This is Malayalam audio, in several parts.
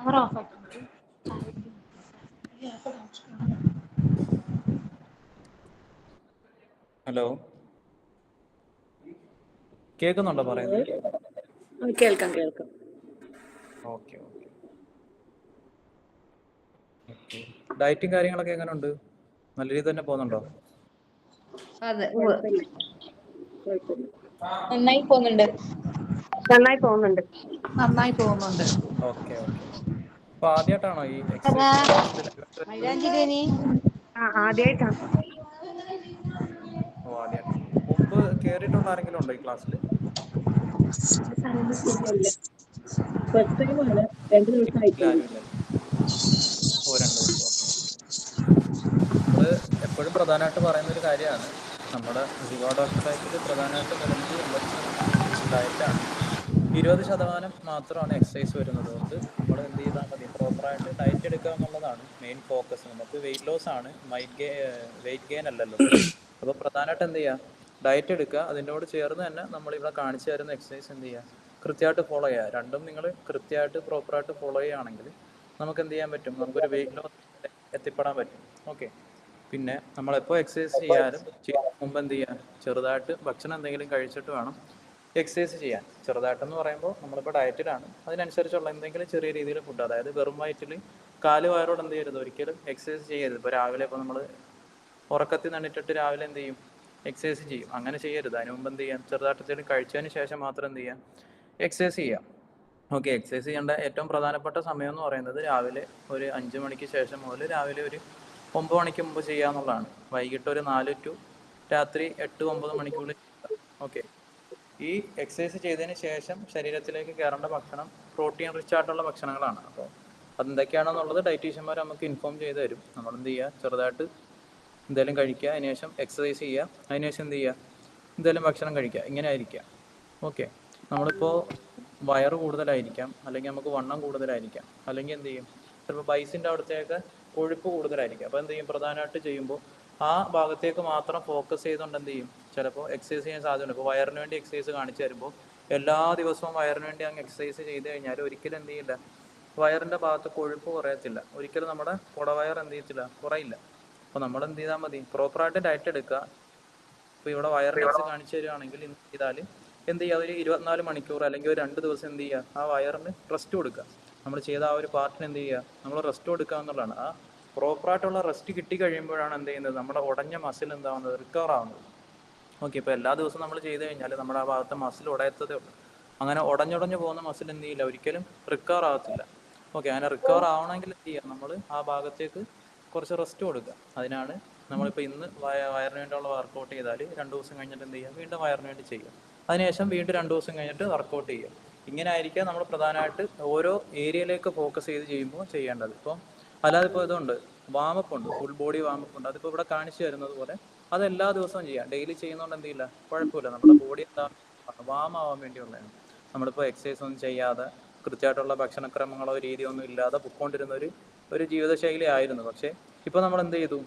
ഹലോ, കേൾക്കുന്നുണ്ടോ പറയുന്നത്? കേൾക്കാം. ഓക്കെ. ഡയറ്റും കാര്യങ്ങളൊക്കെ എങ്ങനെയുണ്ട്? നല്ല രീതിയിൽ തന്നെ പോകുന്നുണ്ടോ? അതെ, കുഴപ്പമില്ല. നന്നായി പോകുന്നുണ്ട്. ഓക്കെ. അപ്പൊ ആദ്യമായിട്ടാണോ ഈ എക്സസൈസിന്റെ ക്ലാസ്സിൽ? ആദ്യമായിട്ടാണ്. ആദ്യമായിട്ട്. മുമ്പ് കേറിയിട്ടുള്ള ആരെങ്കിലും ഉണ്ടോ ഈ ക്ലാസ്സിൽ? ഫസ്റ്റ് ടൈമാണ്. 2 ദിവസം ഇല്ല, ആയിട്ടുള്ളൂ. ആരുമില്ല. 2 ദിവസം. ഓക്കെ. നമ്മൾ എപ്പോഴും പ്രധാനമായിട്ട് പറയുന്ന ഒരു കാര്യമാണ്, നമ്മുടെ ജിഗോ ഡോക്ടർ ഡയറ്റിൽ പ്രധാനമായിട്ടും വരുന്നത് 80% ഡയറ്റാണ്. 20% മാത്രമാണ് എക്സസൈസ് വരുന്നത്. കൊണ്ട് നമ്മൾ എന്ത് ചെയ്താൽ മതി, പ്രോപ്പറായിട്ട് ഡയറ്റ് എടുക്കുക എന്നുള്ളതാണ് മെയിൻ ഫോക്കസ്. നമുക്ക് വെയിറ്റ് ലോസ് ആണ്, വെയിറ്റ് ഗെയിൻ അല്ലല്ലോ. അപ്പോൾ പ്രധാനമായിട്ട് എന്ത് ചെയ്യുക, ഡയറ്റ് എടുക്കുക. അതിനോട് ചേർന്ന് തന്നെ നമ്മളിവിടെ കാണിച്ചു തരുന്ന എക്സസൈസ് എന്ത് ചെയ്യുക, കൃത്യമായിട്ട് ഫോളോ ചെയ്യുക. രണ്ടും നിങ്ങൾ കൃത്യമായിട്ട് പ്രോപ്പറായിട്ട് ഫോളോ ചെയ്യുകയാണെങ്കിൽ നമുക്ക് എന്ത് ചെയ്യാൻ പറ്റും, നമുക്കൊരു വെയിറ്റ് ലോസ് എത്തിപ്പെടാൻ പറ്റും. ഓക്കെ. പിന്നെ നമ്മളെപ്പോൾ എക്സസൈസ് ചെയ്യാനും മുമ്പ് എന്ത് ചെയ്യുക, ചെറുതായിട്ട് ഭക്ഷണം എന്തെങ്കിലും കഴിച്ചിട്ട് വേണം എക്സസൈസ് ചെയ്യാൻ. ചെറുതായിട്ടെന്ന് പറയുമ്പോൾ നമ്മളിപ്പോൾ ഡയറ്റിലാണ്, അതിനനുസരിച്ചുള്ള എന്തെങ്കിലും ചെറിയ രീതിയിൽ ഫുഡ്, അതായത് വെറും വയറ്റിൽ കാല് വയറോട് എന്ത് ചെയ്യരുത്, ഒരിക്കലും എക്സസൈസ് ചെയ്യരുത്. ഇപ്പോൾ രാവിലെ ഇപ്പോൾ നമ്മൾ ഉറക്കത്തിൽ നിന്നിട്ടിട്ട് രാവിലെ എന്ത് ചെയ്യും, എക്സസൈസ് ചെയ്യും. അങ്ങനെ ചെയ്യരുത്. അതിന് മുമ്പ് എന്ത് ചെയ്യാം, ചെറുതായിട്ട് എന്തെങ്കിലും കഴിച്ചതിന് ശേഷം മാത്രം എന്ത് ചെയ്യാം, എക്സസൈസ് ചെയ്യാം. ഓക്കെ. എക്സസൈസ് ചെയ്യേണ്ട ഏറ്റവും പ്രധാനപ്പെട്ട സമയം എന്ന് പറയുന്നത് രാവിലെ ഒരു 5 മണിക്ക് ശേഷം മുതൽ രാവിലെ ഒരു 9 മണിക്ക് മുമ്പ് ചെയ്യാന്നുള്ളതാണ്. വൈകിട്ട് ഒരു 4 to രാത്രി 8-9 മണിക്കുള്ളിൽ ചെയ്യുക. ഓക്കെ. ഈ എക്സസൈസ് ചെയ്തതിന് ശേഷം ശരീരത്തിലേക്ക് കയറേണ്ട ഭക്ഷണം പ്രോട്ടീൻ റിച്ച് ആയിട്ടുള്ള ഭക്ഷണങ്ങളാണ്. അപ്പോൾ അതെന്തൊക്കെയാണെന്നുള്ളത് ഡയറ്റീഷ്യന്മാർ നമുക്ക് ഇൻഫോം ചെയ്ത് തരും. നമ്മൾ എന്ത് ചെയ്യുക, ചെറുതായിട്ട് എന്തെങ്കിലും കഴിക്കുക, അതിനുശേഷം എക്സസൈസ് ചെയ്യുക, അതിനുശേഷം എന്ത് ചെയ്യുക, എന്തെങ്കിലും ഭക്ഷണം കഴിക്കുക. ഇങ്ങനെ ആയിരിക്കുക. ഓക്കെ. നമ്മളിപ്പോൾ വയറ് കൂടുതലായിരിക്കാം, അല്ലെങ്കിൽ നമുക്ക് വണ്ണം കൂടുതലായിരിക്കാം, അല്ലെങ്കിൽ എന്ത് ചെയ്യും, ചിലപ്പോൾ ബൈസിൻ്റെ അവിടത്തേക്ക് കൊഴുപ്പ് കൂടുതലായിരിക്കും. അപ്പോൾ എന്ത് ചെയ്യും, പ്രധാനമായിട്ട് ചെയ്യുമ്പോൾ ആ ഭാഗത്തേക്ക് മാത്രം ഫോക്കസ് ചെയ്തുകൊണ്ട് എന്ത് ചെയ്യും, ചിലപ്പോൾ എക്സസൈസ് ചെയ്യാൻ സാധ്യതയുണ്ട്. ഇപ്പോൾ വയറിന് വേണ്ടി എക്സസൈസ് കാണിച്ചു തരുമ്പോൾ എല്ലാ ദിവസവും വയറിന് വേണ്ടി അങ്ങ് എക്സസൈസ് ചെയ്ത് കഴിഞ്ഞാൽ ഒരിക്കലും എന്ത് ചെയ്യില്ല, വയറിൻ്റെ ഭാഗത്ത് കൊഴുപ്പ് കുറയത്തില്ല. ഒരിക്കലും നമ്മുടെ കുടവയർ എന്ത് ചെയ്യത്തില്ല, കുറയില്ല. അപ്പോൾ നമ്മൾ എന്ത് ചെയ്താൽ മതി, പ്രോപ്പറായിട്ട് ഡയറ്റ് എടുക്കുക. ഇപ്പോൾ ഇവിടെ വയറിന് എക്സ് കാണിച്ചു തരികയാണെങ്കിൽ എന്ത് ചെയ്താൽ എന്ത് ചെയ്യുക, ഒരു 24 മണിക്കൂർ അല്ലെങ്കിൽ ഒരു 2 ദിവസം എന്ത് ചെയ്യുക, ആ വയറിന് റെസ്റ്റ് കൊടുക്കുക. നമ്മൾ ചെയ്ത ആ ഒരു പാർട്ടിന് എന്ത് ചെയ്യുക, നമ്മൾ റെസ്റ്റ് കൊടുക്കുക എന്നുള്ളതാണ്. ആ പ്രോപ്പറായിട്ടുള്ള റെസ്റ്റ് കിട്ടിക്കഴിയുമ്പോഴാണ് എന്ത് ചെയ്യുന്നത്, നമ്മുടെ ഉടഞ്ഞ മസിൽ എന്താവുന്നത്, റിക്കവർ ആവുന്നത്. ഓക്കെ. ഇപ്പോൾ എല്ലാ ദിവസവും നമ്മൾ ചെയ്ത് കഴിഞ്ഞാൽ നമ്മുടെ ആ ഭാഗത്തെ മസിൽ ഉടയത്തതേ ഉള്ളൂ. അങ്ങനെ ഉടഞ്ഞുടഞ്ഞു പോകുന്ന മസിൽ എന്ത് ചെയ്യില്ല, ഒരിക്കലും റിക്കവർ ആകത്തില്ല. ഓക്കെ. അങ്ങനെ റിക്കവർ ആവണമെങ്കിൽ എന്ത് ചെയ്യുക, നമ്മൾ ആ ഭാഗത്തേക്ക് കുറച്ച് റെസ്റ്റ് കൊടുക്കുക. അതിനാണ് നമ്മളിപ്പോൾ ഇന്ന് വയറിന് വേണ്ടിയുള്ള വർക്കൗട്ട് ചെയ്താൽ 2 ദിവസം കഴിഞ്ഞിട്ട് എന്ത് ചെയ്യുക, വീണ്ടും വയറിന് വേണ്ടി ചെയ്യുക. അതിനുശേഷം വീണ്ടും 2 ദിവസം കഴിഞ്ഞിട്ട് വർക്കൗട്ട് ചെയ്യുക. ഇങ്ങനെ ആയിരിക്കാം നമ്മൾ പ്രധാനമായിട്ട് ഓരോ ഏരിയയിലേക്ക് ഫോക്കസ് ചെയ്ത് ചെയ്യുമ്പോൾ ചെയ്യേണ്ടത്. ഇപ്പം അല്ലാതെ ഇപ്പോൾ ഇതുണ്ട്, വാമപ്പ് ഉണ്ട്, ഫുൾ ബോഡി വാമപ്പ് ഉണ്ട്. അതിപ്പോൾ ഇവിടെ കാണിച്ചു തരുന്നത് പോലെ അത് എല്ലാ ദിവസവും ചെയ്യാം. ഡെയിലി ചെയ്യുന്നതുകൊണ്ട് എന്തില്ല, കുഴപ്പമില്ല. നമ്മുടെ ബോഡി എന്താ വാം ആവാൻ വേണ്ടിയുള്ളതാണ്. നമ്മളിപ്പോൾ എക്സസൈസ് ഒന്നും ചെയ്യാതെ കൃത്യമായിട്ടുള്ള ഭക്ഷണക്രമങ്ങളോ രീതിയോ ഒന്നും ഇല്ലാതെ പൊയ്ക്കൊണ്ടിരുന്ന ഒരു ജീവിതശൈലി ആയിരുന്നു. പക്ഷേ ഇപ്പോൾ നമ്മൾ എന്ത് ചെയ്തു,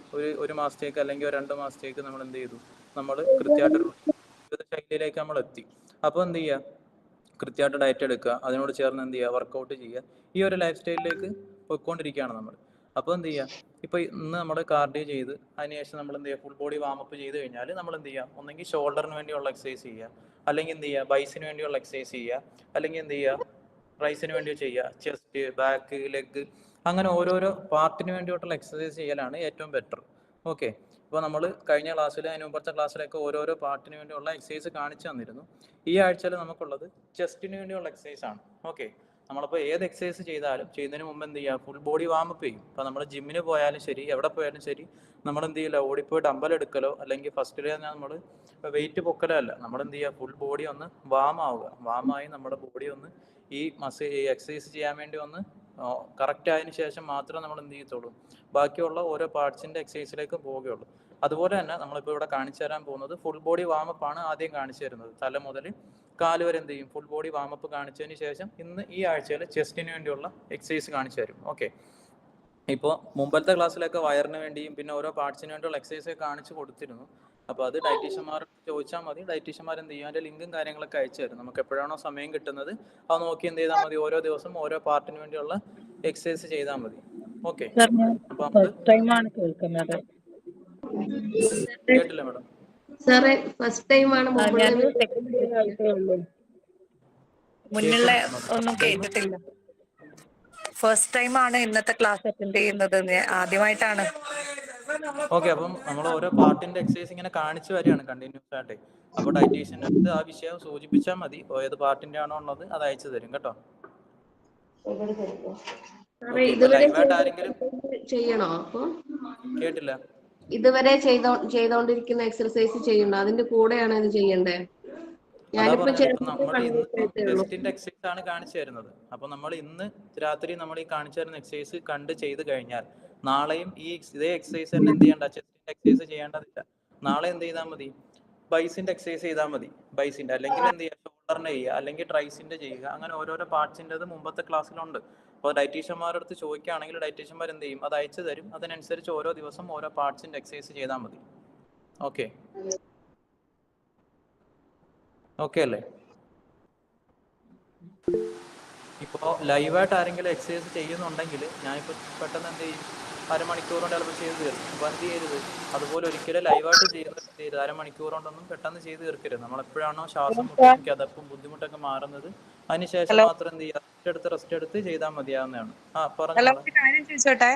ഒരു മാസത്തേക്ക് അല്ലെങ്കിൽ ഒരു 2 മാസത്തേക്ക് നമ്മൾ എന്ത് ചെയ്തു, നമ്മൾ കൃത്യമായിട്ടൊരു ജീവിതശൈലിയിലേക്ക് നമ്മൾ എത്തി. അപ്പോൾ എന്ത് ചെയ്യുക, കൃത്യമായിട്ട് ഡയറ്റ് എടുക്കുക, അതിനോട് ചേർന്ന് എന്ത് ചെയ്യുക, വർക്കൗട്ട് ചെയ്യുക. ഈ ഒരു ലൈഫ് സ്റ്റൈലിലേക്ക് പോയിക്കൊണ്ടിരിക്കുകയാണ് നമ്മൾ. അപ്പോൾ എന്ത് ചെയ്യുക, ഇപ്പോൾ ഇന്ന് നമ്മൾ കാർഡിയോ ചെയ്ത് അതിനുശേഷം നമ്മൾ എന്ത് ചെയ്യുക, ഫുൾ ബോഡി വാമപ്പ് ചെയ്ത് കഴിഞ്ഞാൽ നമ്മൾ എന്ത് ചെയ്യുക, ഒന്നെങ്കിൽ ഷോൾഡറിന് വേണ്ടിയുള്ള എക്സസൈസ് ചെയ്യുക, അല്ലെങ്കിൽ എന്ത് ചെയ്യുക, ബൈസിന് വേണ്ടിയുള്ള എക്സസൈസ് ചെയ്യുക, അല്ലെങ്കിൽ എന്ത് ചെയ്യുക, റൈസിന് വേണ്ടി ചെയ്യുക, ചെസ്റ്റ്, ബാക്ക്, ലെഗ്, അങ്ങനെ ഓരോരോ പാർട്ടിന് വേണ്ടിയിട്ടുള്ള എക്സസൈസ് ചെയ്യലാണ് ഏറ്റവും ബെറ്റർ. ഓക്കെ. ഇപ്പോൾ നമ്മൾ കഴിഞ്ഞ ക്ലാസ്സിൽ, അതിന് മുമ്പത്തെ ക്ലാസ്സിലൊക്കെ ഓരോരോ പാർട്ടിന് വേണ്ടിയുള്ള എക്സസൈസ് കാണിച്ചു തന്നിരുന്നു. ഈ ആഴ്ചയിൽ നമുക്കുള്ളത് ചെസ്റ്റിന് വേണ്ടിയുള്ള എക്സസൈസ് ആണ്. ഓക്കെ. നമ്മളിപ്പോൾ ഏത് എക്സസൈസ് ചെയ്താലും ചെയ്യുന്നതിന് മുമ്പ് എന്ത് ചെയ്യുക, ഫുൾ ബോഡി വാമപ്പ് ചെയ്യും. ഇപ്പോൾ നമ്മൾ ജിമ്മിന് പോയാലും ശരി, എവിടെ പോയാലും ശരി, നമ്മൾ എന്ത് ചെയ്യില്ല, ഓടിപ്പോയി ഡമ്പൽ എടുക്കലോ അല്ലെങ്കിൽ ഫസ്റ്റിൽ നമ്മൾ വെയിറ്റ് പൊക്കലോ അല്ല. നമ്മൾ എന്ത് ചെയ്യുക, ഫുൾ ബോഡി ഒന്ന് വാമാവുക. വാമായി നമ്മുടെ ബോഡി ഒന്ന് ഈ എക്സസൈസ് ചെയ്യാൻ വേണ്ടി ഒന്ന് കറക്റ്റ് ആയതിനു ശേഷം മാത്രമേ നമ്മൾ എന്ത് ചെയ്യത്തുള്ളൂ, ബാക്കിയുള്ള ഓരോ പാർട്സിൻ്റെ എക്സസൈസിലേക്ക് പോവുകയുള്ളൂ. അതുപോലെ തന്നെ നമ്മളിപ്പോൾ ഇവിടെ കാണിച്ചു തരാൻ പോകുന്നത് ഫുൾ ബോഡി വാമപ്പ് ആണ് ആദ്യം കാണിച്ചു തരുന്നത്. തല മുതൽ കാല് വരെ എന്ത് ചെയ്യും, ഫുൾ ബോഡി വാമപ്പ് കാണിച്ചതിന് ശേഷം ഇന്ന് ഈ ആഴ്ചയിൽ ചെസ്റ്റിന് വേണ്ടിയുള്ള എക്സസൈസ് കാണിച്ചു തരും. ഓക്കെ. ഇപ്പോൾ മുമ്പത്തെ ക്ലാസ്സിലൊക്കെ വയറിന് വേണ്ടിയും പിന്നെ ഓരോ പാർട്സിന് വേണ്ടിയുള്ള എക്സസൈസ് കാണിച്ചു കൊടുത്തിരുന്നു. അപ്പോൾ അത് ഡയറ്റീഷ്യന്മാർ ചോദിച്ചാൽ മതി. ഡയറ്റീഷ്യന്മാർ എന്ത് ചെയ്യും, അതിൻ്റെ ലിങ്കും കാര്യങ്ങളൊക്കെ അയച്ചു തരും. നമുക്ക് എപ്പോഴാണോ സമയം കിട്ടുന്നത് അത് നോക്കി എന്ത് ചെയ്താൽ മതി, ഓരോ ദിവസം ഓരോ പാർട്ടിന് വേണ്ടിയുള്ള എക്സസൈസ് ചെയ്താൽ മതി. ഓക്കെ, സാർ ഞാൻ അപ്പോൾ നമുക്ക് ഫസ്റ്റ് ടൈമാണ് കേൾക്കുന്നത്. കേട്ടില്ല മാഡം. സാറേ ഫസ്റ്റ് ടൈമാണ് മുമ്പുള്ള ഞാനൊരു സെക്കൻഡ് ഇയർ ആയിട്ടേ ഉള്ളൂ. മുന്നുള്ള ഒന്നും കേട്ടിട്ടില്ല. ഫസ്റ്റ് ടൈമാണ് ഇന്നത്തെ ക്ലാസ് അറ്റൻഡ് ചെയ്യുന്നത്. ആദ്യമായിട്ടാണ്. ഓക്കെ, അപ്പം നമ്മൾ ഓരോ പാർട്ടിന്റെ എക്സസൈസ് ഇങ്ങനെ കാണിച്ചു വരികയാണ് കണ്ടിന്യൂസ് ആയിട്ട്. അപ്പോൾ ഡയറ്റീഷ്യൻ്റെ അടുത്ത് ആ വിഷയം സൂചിപ്പിച്ചാൽ മതി. ഏത് പാർട്ടിന്റെ ആണോ ഉള്ളത് അത് അയച്ചു തരും കേട്ടോ. സാറേ ഇതുവരെ ചെയ്യണോ? അപ്പൊ കേട്ടില്ല. ഇതുവരെ ചെയ്തോണ്ടിരിക്കുന്ന എക്സർസൈസ് ചെയ്യണോ? അതിന്റെ കൂടെയാണ് ഇത് ചെയ്യണ്ടേ? അതാ ഞാനിപ്പോ പറഞ്ഞത്. ഇപ്പൊ നമ്മൾ ഇന്നിപ്പം ഉള്ളൂ. ചെസ്റ്റിന്റെ എക്സസൈസ് ആണ് കാണിച്ചു തരുന്നത്. അപ്പൊ നമ്മൾ ഇന്ന് രാത്രി നമ്മൾ ഈ കാണിച്ചു തരുന്ന എക്സസൈസ് കണ്ട് ചെയ്ത് കഴിഞ്ഞാൽ നാളെയും ഇതേ എക്സസൈസ് തന്നെ എന്ത് ചെയ്യേണ്ട, ചെസ്റ്റിന്റെ എക്സസൈസ് ചെയ്യേണ്ടതില്ല. നാളെ എന്ത് ചെയ്താൽ മതി, ബൈസിന്റെ എക്സസൈസ് ചെയ്താൽ മതി. ബൈസിന്റെ അല്ലെങ്കിൽ എന്ത് ചെയ്യുക, ഷോൾഡറിന്റെ ചെയ്യുക, അല്ലെങ്കിൽ ട്രൈസിന്റെ ചെയ്യുക. അങ്ങനെ ഓരോരോ പാർട്സിൻ്റെത് മുമ്പത്തെ ക്ലാസ്സിലുണ്ട്. അപ്പോൾ ഡയറ്റീഷ്യന്മാരുടെ അടുത്ത് ചോദിക്കുകയാണെങ്കിൽ ഡയറ്റീഷ്യന്മാർ എന്ത് ചെയ്യും, അത് അയച്ചു തരും. അതിനനുസരിച്ച് ഓരോ ദിവസം ഓരോ പാർട്സിന്റെ എക്സസൈസ് ചെയ്താൽ മതി. ഓക്കെ ഓക്കെ അല്ലേ? ഇപ്പോൾ ലൈവായിട്ട് ആരെങ്കിലും എക്സസൈസ് ചെയ്യുന്നുണ്ടെങ്കിൽ ഞാനിപ്പോൾ പെട്ടെന്ന് എന്ത് ചെയ്യും, അരമണിക്കൂർ കൊണ്ട് ചിലപ്പോൾ ചെയ്ത് തീർക്കും. അപ്പോൾ എന്ത് ചെയ്യരുത്, അതുപോലെ ഒരിക്കലും ലൈവായിട്ട് ചെയ്യുന്നത് എന്ത് ചെയ്യരുത്, അരമണിക്കൂർ കൊണ്ടൊന്നും പെട്ടെന്ന് ചെയ്ത് തീർക്കരുത്. നമ്മളെപ്പോഴാണോ ശ്വാസം മുട്ടും കിതപ്പും ബുദ്ധിമുട്ടൊക്കെ മാറുന്നത് അതിനുശേഷം മാത്രം എന്ത് ചെയ്യുക, റെസ്റ്റ് എടുത്ത് ചെയ്താൽ മതിയാവുന്നതാണ്. ഹലോ, പറഞ്ഞു. ഒരു കാര്യം ചോദിച്ചോട്ടെ.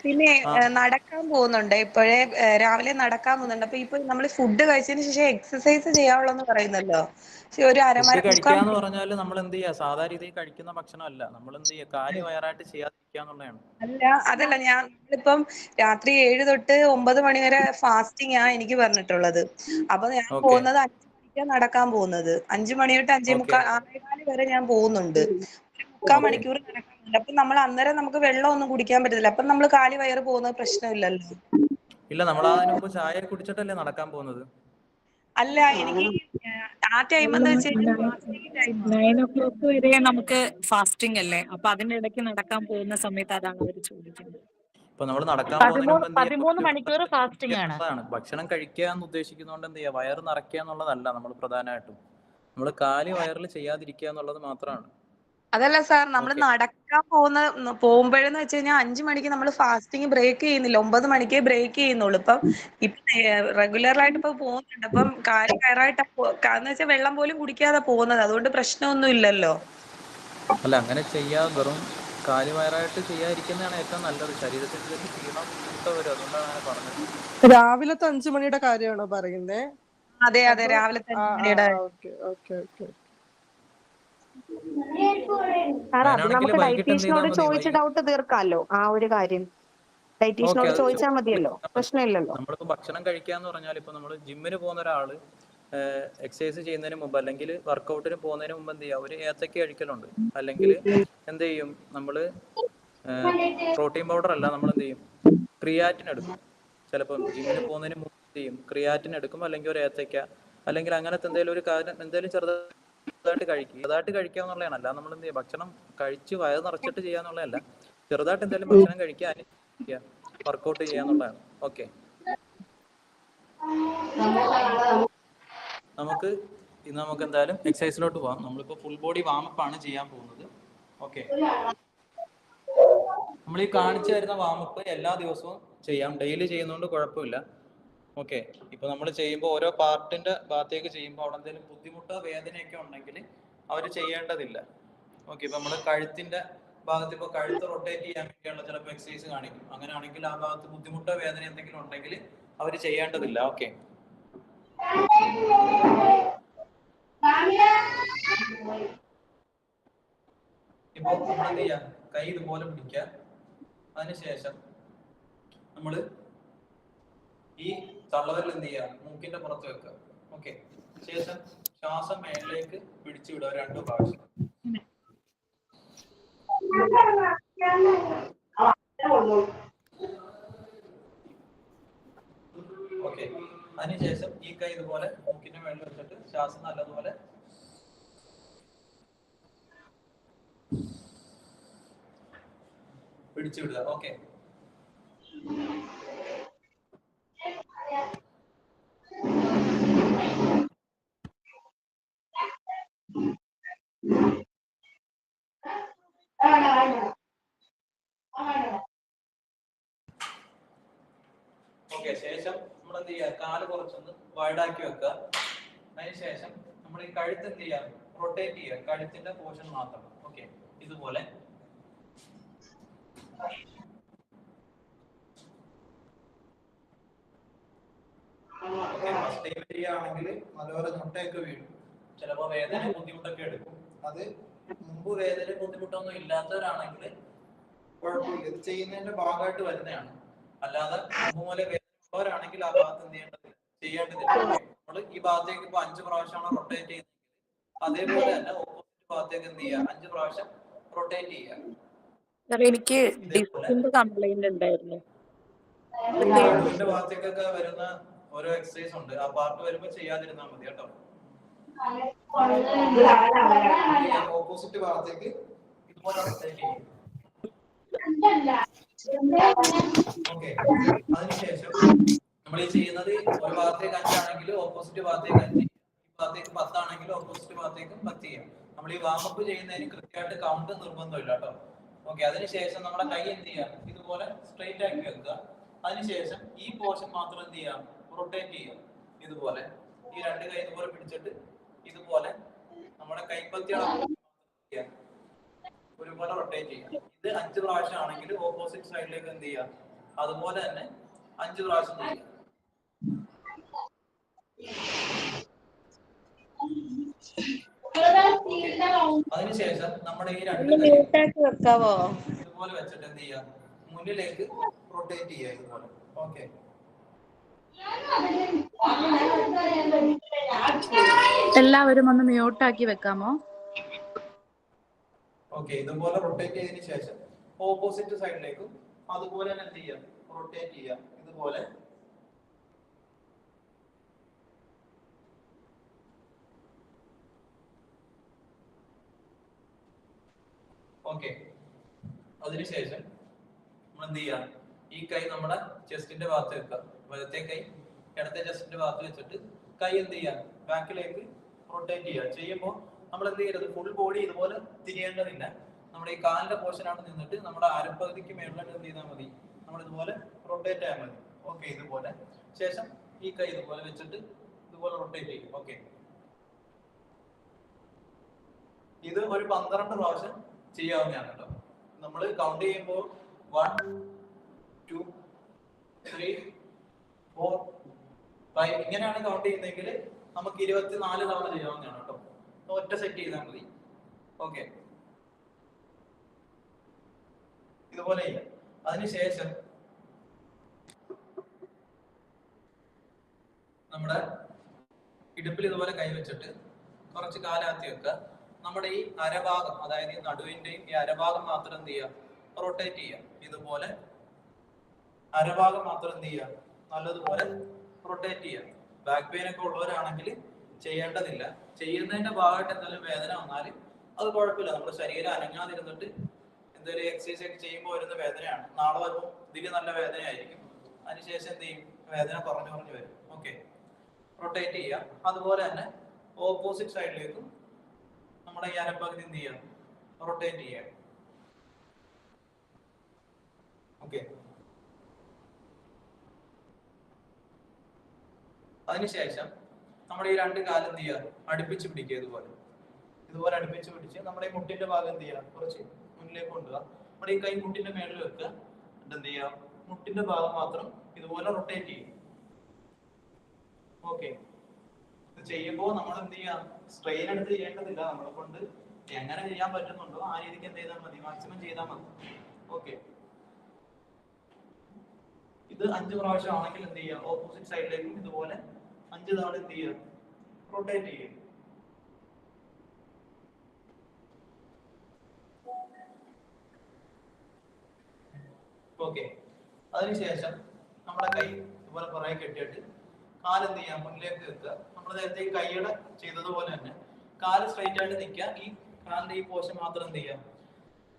പിന്നെ നടക്കാൻ പോകുന്നുണ്ട്, ഇപ്പോഴേ രാവിലെ നടക്കാൻ പോകുന്നുണ്ട്. അപ്പൊ ഇപ്പൊ നമ്മൾ ഫുഡ് കഴിച്ചതിന് ശേഷം എക്സസൈസ് ചെയ്യാവുള്ളൂ പറയുന്നല്ലോ. ഒരു ഫുഡ് കഴിക്കാന്ന് പറഞ്ഞാൽ നമ്മൾ എന്ത് ചെയ്യുക, സാധാ രീതിയിൽ കഴിക്കുന്ന ഭക്ഷണമല്ല. നമ്മൾ എന്ത് ചെയ്യുക, കാലി വയറായിട്ട് ചെയ്യാതിരിക്കുക എന്നുള്ളതാണ്. അതല്ല, നമ്മളിപ്പം രാത്രി 7 തൊട്ട് 9 മണി വരെ ഫാസ്റ്റിംഗ് എനിക്ക് പറഞ്ഞിട്ടുള്ളത്. അപ്പൊ ഞാൻ പോകുന്നത് 5 മണിക്കാണ് നടക്കാൻ പോകുന്നത്. 5 മണി തൊട്ട് 5:45 വരെ ഞാൻ പോകുന്നുണ്ട്. 3/4 മണിക്കൂർ നടക്കുന്നുണ്ട്. അപ്പൊ നമ്മൾ അന്നേരം നമുക്ക് വെള്ളം ഒന്നും കുടിക്കാൻ പറ്റത്തില്ല. അപ്പൊ നമ്മൾ കാലി വയറ് പോകുന്നത് പ്രശ്നമില്ലല്ലോ. ഇല്ല, നമ്മൾ അതിന് മുമ്പ് ചായ കുടിച്ചിട്ടല്ലേ നടക്കാൻ പോകുന്നത്. അല്ല, എനിക്ക് ആ ടൈം എന്ന് വെച്ച് കഴിഞ്ഞാൽ 9 o'clock വരെ നമുക്ക് ഫാസ്റ്റിംഗ് അല്ലേ? അപ്പൊ അതിനിടയ്ക്ക് നടക്കാൻ പോകുന്ന സമയത്ത് അതാണ് അവർ ചോദിക്കുന്നത്. ഇപ്പൊ നമ്മൾ നടക്കാൻ പോകുന്നതിന് മുമ്പ് എന്ത് 13 മണിക്കൂർ ഫാസ്റ്റിംഗ് ആണ്. ഭക്ഷണം കഴിക്കുക എന്ന് ഉദ്ദേശിക്കുന്നതുകൊണ്ട് എന്ത് ചെയ്യുക, വയറ് നിറയ്ക്കുക എന്നുള്ളതല്ല നമ്മൾ പ്രധാനമായിട്ടും. നമ്മൾ കാലി വയറിൽ ചെയ്യാതിരിക്കുക എന്നുള്ളത് മാത്രമാണ്. അതല്ല സാർ, നമ്മൾ നടക്കാൻ പോകുമ്പോഴെന്ന് വെച്ച് കഴിഞ്ഞാൽ 5 മണിക്ക് നമ്മൾ ഫാസ്റ്റിംഗ് ബ്രേക്ക് ചെയ്യുന്നില്ല, 9 മണിക്കേ ബ്രേക്ക് ചെയ്യുന്നുള്ളൂ. ഇപ്പൊ റെഗുലറായിട്ട് ഇപ്പൊ പോകുന്നുണ്ട്. അപ്പം കാലി വയറായിട്ട് എന്ന് വെച്ചാൽ വെള്ളം പോലും കുടിക്കാതെ പോകുന്നത്. അതുകൊണ്ട് പ്രശ്നമൊന്നും ഇല്ലല്ലോ. അല്ല, അങ്ങനെ ചെയ്യാതെ വെറും കാലി വയറായിട്ട് ചെയ്യാതിരിക്കുന്നതാണ് ഏറ്റവും നല്ലത്. ശരീരത്തിൽ ക്ഷീണം ബുദ്ധിമുട്ട് വരും. അതുകൊണ്ടാണ് അങ്ങനെ പറഞ്ഞത്. രാവിലത്തെ 5 മണിയുടെ കാര്യമാണോ പറയുന്നേ? അതെ അതെ, രാവിലത്തെ 5 മണിയുടെ. നമുക്ക് ഡയറ്റീഷ്യനോട് ചോദിച്ച് ഡൗട്ട് തീർക്കാമല്ലോ. ആ ഒരു കാര്യം ഡയറ്റീഷ്യനോട് ചോദിച്ചാൽ മതിയല്ലോ, പ്രശ്നമില്ലല്ലോ. നമ്മളിപ്പോ ഭക്ഷണം കഴിക്കാന്ന് പറഞ്ഞാൽ ഇപ്പൊ നമ്മൾ ജിമ്മിന് പോകുന്ന ഒരാള് എക്സസൈസ് ചെയ്യുന്നതിന് മുമ്പ് അല്ലെങ്കിൽ വർക്കൗട്ടിന് പോകുന്നതിന് മുമ്പ് എന്ത് ചെയ്യുക, ഒരു ഏത്തക്ക കഴിക്കലുണ്ട്. അല്ലെങ്കിൽ എന്ത് ചെയ്യും, നമ്മള് പ്രോട്ടീൻ പൗഡർ അല്ല, നമ്മൾ എന്ത് ചെയ്യും, ക്രിയാറ്റിൻ എടുക്കും. ചിലപ്പം ജിമ്മിന് പോകുന്നതിന് മുമ്പ് എന്ത് ചെയ്യും, ക്രിയാറ്റിൻ എടുക്കും. അല്ലെങ്കിൽ ഒരു ഏത്തക്ക, അല്ലെങ്കിൽ അങ്ങനത്തെ എന്തെങ്കിലും ഒരു കാര്യം എന്തെങ്കിലും ചെറുതായിട്ട് കഴിക്കുക. ചെറുതായിട്ട് കഴിക്കുക എന്നുള്ളതാണ്. അല്ല നമ്മൾ എന്ത് ചെയ്യുക, ഭക്ഷണം കഴിച്ച് വയറ് നിറച്ചിട്ട് ചെയ്യാന്നുള്ളതല്ല. ചെറുതായിട്ട് എന്തെങ്കിലും ഭക്ഷണം കഴിക്കുക, അതിന് വർക്കൗട്ട് ചെയ്യാന്നുള്ളതാണ്. ഓക്കെ, നമുക്ക് എന്തായാലും എക്സസൈസിലോട്ട് പോകാം. നമ്മളിപ്പോ ഫുൾ ബോഡി വാമപ്പ് ആണ് ചെയ്യാൻ പോകുന്നത്. ഓക്കെ, നമ്മൾ ഈ കാണിച്ചു തരുന്ന വാമപ്പ് എല്ലാ ദിവസവും ചെയ്യാം. ഡെയിലി ചെയ്യുന്നതുകൊണ്ട് കുഴപ്പമില്ല. ഓക്കെ, ഇപ്പൊ നമ്മൾ ചെയ്യുമ്പോൾ ഓരോ പാർട്ടിന്റെ ഭാഗത്തേക്ക് ചെയ്യുമ്പോൾ അവിടെ എന്തെങ്കിലും ബുദ്ധിമുട്ടോ വേദനയൊക്കെ ഉണ്ടെങ്കിൽ അവർ ചെയ്യേണ്ടതില്ല. ഓക്കെ, ഇപ്പൊ നമ്മൾ കഴുത്തിന്റെ ഭാഗത്ത് ഇപ്പോൾ കഴുത്ത് റൊട്ടേറ്റ് ചെയ്യാൻ വേണ്ടിയുള്ള ചിലപ്പോൾ എക്സസൈസ് കാണിക്കും. അങ്ങനെയാണെങ്കിൽ ആ ഭാഗത്ത് ബുദ്ധിമുട്ടോ വേദന എന്തെങ്കിലും ഉണ്ടെങ്കിൽ അവർ ചെയ്യേണ്ടതില്ല. ഓക്കെ, ഇപ്പൊ നമ്മൾ എന്ത് ചെയ്യാം, കൈ ഇതുപോലെ പിടിക്കുക. അതിനുശേഷം നമ്മൾ ഈ തള്ളവിരൽ എന്ത് ചെയ്യുക, മൂക്കിന്റെ പുറത്ത് വെക്കുക. ഓക്കെ, ശേഷം ശ്വാസം മേളിലേക്ക് പിടിച്ചു വിടുക 2 പ്രാവശ്യം. ഓക്കെ, അതിനുശേഷം ഈ കൈ ഇതുപോലെ മൂക്കിന്റെ മേളിൽ വെച്ചിട്ട് ശ്വാസം നല്ലതുപോലെ പിടിച്ചു വിടുക. ഓക്കെ, കുറച്ചൊന്ന് വൈഡാക്കി വെക്കുക. അതിനുശേഷം നമ്മൾ ഈ കഴുത്ത് എന്ത് ചെയ്യാം, റൊട്ടേറ്റ് ചെയ്യുക, കഴുത്തിന്റെ പോർഷൻ മാത്രം. ഓക്കെ, ഇതുപോലെ ഫസ്റ്റ് ടൈം ചെയ്യുകയാണെങ്കിൽ നല്ലപോലെ മുട്ടയൊക്കെ വീഴും, ചിലപ്പോൾ വേദന ബുദ്ധിമുട്ടൊക്കെ എടുക്കും. അത് മുമ്പ് വേദന ബുദ്ധിമുട്ടൊന്നും ഇല്ലാത്തവരാണെങ്കിൽ കുഴപ്പമില്ല, ഇത് ചെയ്യുന്നതിന്റെ ഭാഗമായിട്ട് വരുന്നതാണ്. അല്ലാതെ മുമ്പ് പോലെ വേദനയുള്ളവരാണെങ്കിൽ ആ ഭാഗത്ത് എന്ത് ചെയ്യേണ്ടതില്ല. നമ്മൾ ഈ ഭാഗത്തേക്ക് ഇപ്പൊ 5 പ്രാവശ്യമാണ് റൊട്ടേറ്റ് ചെയ്യുന്നത്, അതേപോലെ തന്നെ ഓപ്പോസിറ്റ് ഭാഗത്തേക്ക് എന്ത് ചെയ്യുക, 5 പ്രാവശ്യം റൊട്ടേറ്റ് ചെയ്യുക. എനിക്ക് ഡിസ്കിന്റെ കംപ്ലൈന്റ് ഉണ്ടായിരുന്നു. നടുവിന്റെ ഭാഗത്തേക്കൊക്കെ വരുന്ന ഓരോ എക്സസൈസ് ഉണ്ട്, ആ പാർട്ട് വരുമ്പോ ചെയ്യാതിരുന്നാൽ മതി കേട്ടോ. ഓപ്പോസിറ്റ് ഭാഗത്തേക്ക് ഇതുപോലെ റൊട്ടേറ്റ് ചെയ്യും. ഓക്കെ, അതിനുശേഷം നമ്മൾ ഈ ചെയ്യുന്നത് ഒരു ഭാഗത്തേക്ക് 5 ആണെങ്കിൽ ഓപ്പോസിറ്റ് ഭാഗത്തേക്ക് 5, ഈ ഭാഗത്തേക്ക് 10 ആണെങ്കിൽ ഓപ്പോസിറ്റ് ഭാഗത്തേക്ക് 10 ചെയ്യാം. നമ്മൾ ഈ വാമപ്പ് ചെയ്യുന്നതിന് കൃത്യമായിട്ട് കൗണ്ട് നിർബന്ധമില്ല കേട്ടോ. ഓക്കെ, അതിനുശേഷം നമ്മുടെ കൈ എന്ത് ചെയ്യാം, ഇതുപോലെ സ്ട്രെയിറ്റ് ആക്കി വെക്കുക. അതിനുശേഷം ഈ പോർഷൻ മാത്രം എന്ത് ചെയ്യാം, റൊട്ടേറ്റ് ചെയ്യാം. ഇതുപോലെ ഈ 2 കൈ ഇതുപോലെ പിടിച്ചിട്ട് ഇതുപോലെ നമ്മുടെ കൈപ്പത്തിയാണ് ഒരുപോലെ റൊട്ടേറ്റ് ചെയ്യാം. ഇത് 5 പ്രാവശ്യം ആണെങ്കിൽ ഓപ്പോസിറ്റ് സൈഡിലേക്ക് എന്ത് ചെയ്യാം, അതുപോലെ തന്നെ 5 പ്രാവശ്യം ചെയ്യാം. അതിനുശേഷം നമ്മുടെ ഈ 2 കൈ ഇതുപോലെ വെച്ചിട്ട് എന്ത് ചെയ്യാം, മുന്നിലേക്ക് റൊട്ടേറ്റ് ചെയ്യുക ഇതുപോലെ. ഓക്കെ, എല്ലാവരും ഒന്ന് മ്യൂട്ടാക്കി വെക്കാമോ? ഓക്കെ, ഇതുപോലെ റൊട്ടേറ്റ് ചെയ്തതിനു ശേഷം ഓപ്പോസിറ്റ് സൈഡിലേക്കും അതുപോലെ തന്നെ എന്ത് ചെയ്യാം, റൊട്ടേറ്റ് ചെയ്യാം ഇതുപോലെ. ഓക്കെ, അതിനുശേഷം നമ്മൾ എന്ത് ചെയ്യാം, ഈ കൈ നമ്മുടെ ചെസ്റ്റിന്റെ ഭാഗത്ത് വെക്കുക. വലത്തെ കൈ ഇടത്തെ ചെസ്റ്റിന്റെ ഭാഗത്ത് വെച്ചിട്ട് കൈ എന്ത് ചെയ്യാം, ബാക്കിലേക്ക് റൊട്ടേറ്റ് ചെയ്യുക. ചെയ്യുമ്പോൾ നമ്മൾ എന്ത് ചെയ്യരുത്, ഫുൾ ബോഡി ഇതുപോലെ തിരിയേണ്ടതില്ല. നമ്മുടെ ഈ കാലിന്റെ പോർഷനാണ് നിന്നിട്ട് നമ്മുടെ അരപ്പകുതിക്ക് മേളിലായിട്ട് എന്ത് ചെയ്താൽ മതി, നമ്മൾ ഇതുപോലെ റൊട്ടേറ്റ് ആയാൽ മതി. ഓക്കെ, ഇതുപോലെ. ശേഷം ഈ കൈ ഇതുപോലെ വെച്ചിട്ട് ഇതുപോലെ റൊട്ടേറ്റ് ചെയ്യും. ഓക്കെ, ഇത് ഒരു 12 പ്രാവശ്യം ചെയ്യാവുന്നതാണ് കേട്ടോ. നമ്മൾ കൗണ്ട് ചെയ്യുമ്പോൾ 1 2 3 4 5 ഇങ്ങനെയാണ് കൗണ്ട് ചെയ്യുന്നതെങ്കിൽ നമുക്ക് 24 തവണ ചെയ്യാവുന്നതാണ് കേട്ടോ. ഒറ്റ സെറ്റ് ചെയ്താൽ മതി. ഓക്കെ, ഇതുപോലെ ചെയ്യാം. അതിനുശേഷം നമ്മുടെ ഇടുപ്പിൽ ഇതുപോലെ കൈവച്ചിട്ട് കുറച്ച് കാലാത്തി വെക്കുക. നമ്മുടെ ഈ അരഭാഗം, അതായത് ഈ നടുവിന്റെയും ഈ അരഭാഗം മാത്രം എന്ത് ചെയ്യുക, റൊട്ടേറ്റ് ചെയ്യുക. ഇതുപോലെ അരഭാഗം മാത്രം എന്ത് ചെയ്യുക, നല്ലതുപോലെ റൊട്ടേറ്റ് ചെയ്യുക. ബാക്ക് പെയിൻ ഒക്കെ ഉള്ളവരാണെങ്കിൽ ചെയ്യേണ്ടതില്ല. ചെയ്യുന്നതിന്റെ ഭാഗമായിട്ട് എന്തെങ്കിലും വേദന വന്നാൽ അത് കുഴപ്പമില്ല, നമ്മുടെ ശരീരം അനങ്ങാതിരുന്നിട്ട് എന്തൊരു എക്സസൈസ് ഒക്കെ ചെയ്യുമ്പോൾ വരുന്ന വേദനയാണ്. നാളെ വരുമ്പോൾ ഇതിൽ നല്ല വേദനയായിരിക്കും. അതിനുശേഷം എന്ത് ചെയ്യും, വേദന കുറഞ്ഞു വരും. ഓക്കെ, റൊട്ടേറ്റ് ചെയ്യുക. അതുപോലെ തന്നെ ഓപ്പോസിറ്റ് സൈഡിലേക്കും നമ്മുടെ ഈ അരപ്പകുതി എന്ത് ചെയ്യാം, റൊട്ടേറ്റ് ചെയ്യാം. ഓക്കെ, അതിനുശേഷം നമ്മുടെ ഈ 2 കാലം എന്ത് ചെയ്യുക, അടുപ്പിച്ച് പിടിക്കുക. ഇതുപോലെ അടുപ്പിച്ച് പിടിച്ച് നമ്മുടെ ഈ മുട്ടിന്റെ ഭാഗം എന്ത് ചെയ്യുക, കുറച്ച് മുന്നിലേക്ക് കൊണ്ടുപോകുക. നമ്മുടെ ഈ കൈ മുട്ടിന്റെ മേളിൽ വെക്കുക. എന്ത് ചെയ്യുക, മുട്ടിന്റെ ഭാഗം മാത്രം ഇതുപോലെ റൊട്ടേറ്റ് ചെയ്യും. ഓക്കെ, ഇത് ചെയ്യുമ്പോൾ നമ്മൾ എന്ത് ചെയ്യാം, സ്ട്രെയിൻ എടുത്ത് ചെയ്യേണ്ടതില്ല. നമ്മളെ കൊണ്ട് എങ്ങനെ ചെയ്യാൻ പറ്റുന്നുണ്ടോ ആ രീതിക്ക് എന്ത് ചെയ്താൽ മതി, മാക്സിമം ചെയ്താൽ മതി. ഓക്കെ, ഇത് 5 പ്രാവശ്യം ആണെങ്കിൽ എന്ത് ചെയ്യാം, ഓപ്പോസിറ്റ് സൈഡിലേക്കും ഇതുപോലെ 5 തവണ എന്ത് ചെയ്യുക, റൊട്ടേറ്റ് ചെയ്യും. ഓക്കെ, അതിനുശേഷം നമ്മുടെ കൈ ഇതുപോലെ കുറെ കെട്ടിയിട്ട് കാലെന്ത് ചെയ്യാം, മുന്നിലേക്ക് വെക്കുക. നമ്മൾ നേരത്തെ ഈ കൈയുടെ ചെയ്തതുപോലെ തന്നെ കാല് സ്ട്രൈറ്റ് ആയിട്ട് നിൽക്കുക. ഈ കാലിന്റെ ഈ പോർഷൻ മാത്രം എന്ത് ചെയ്യാം,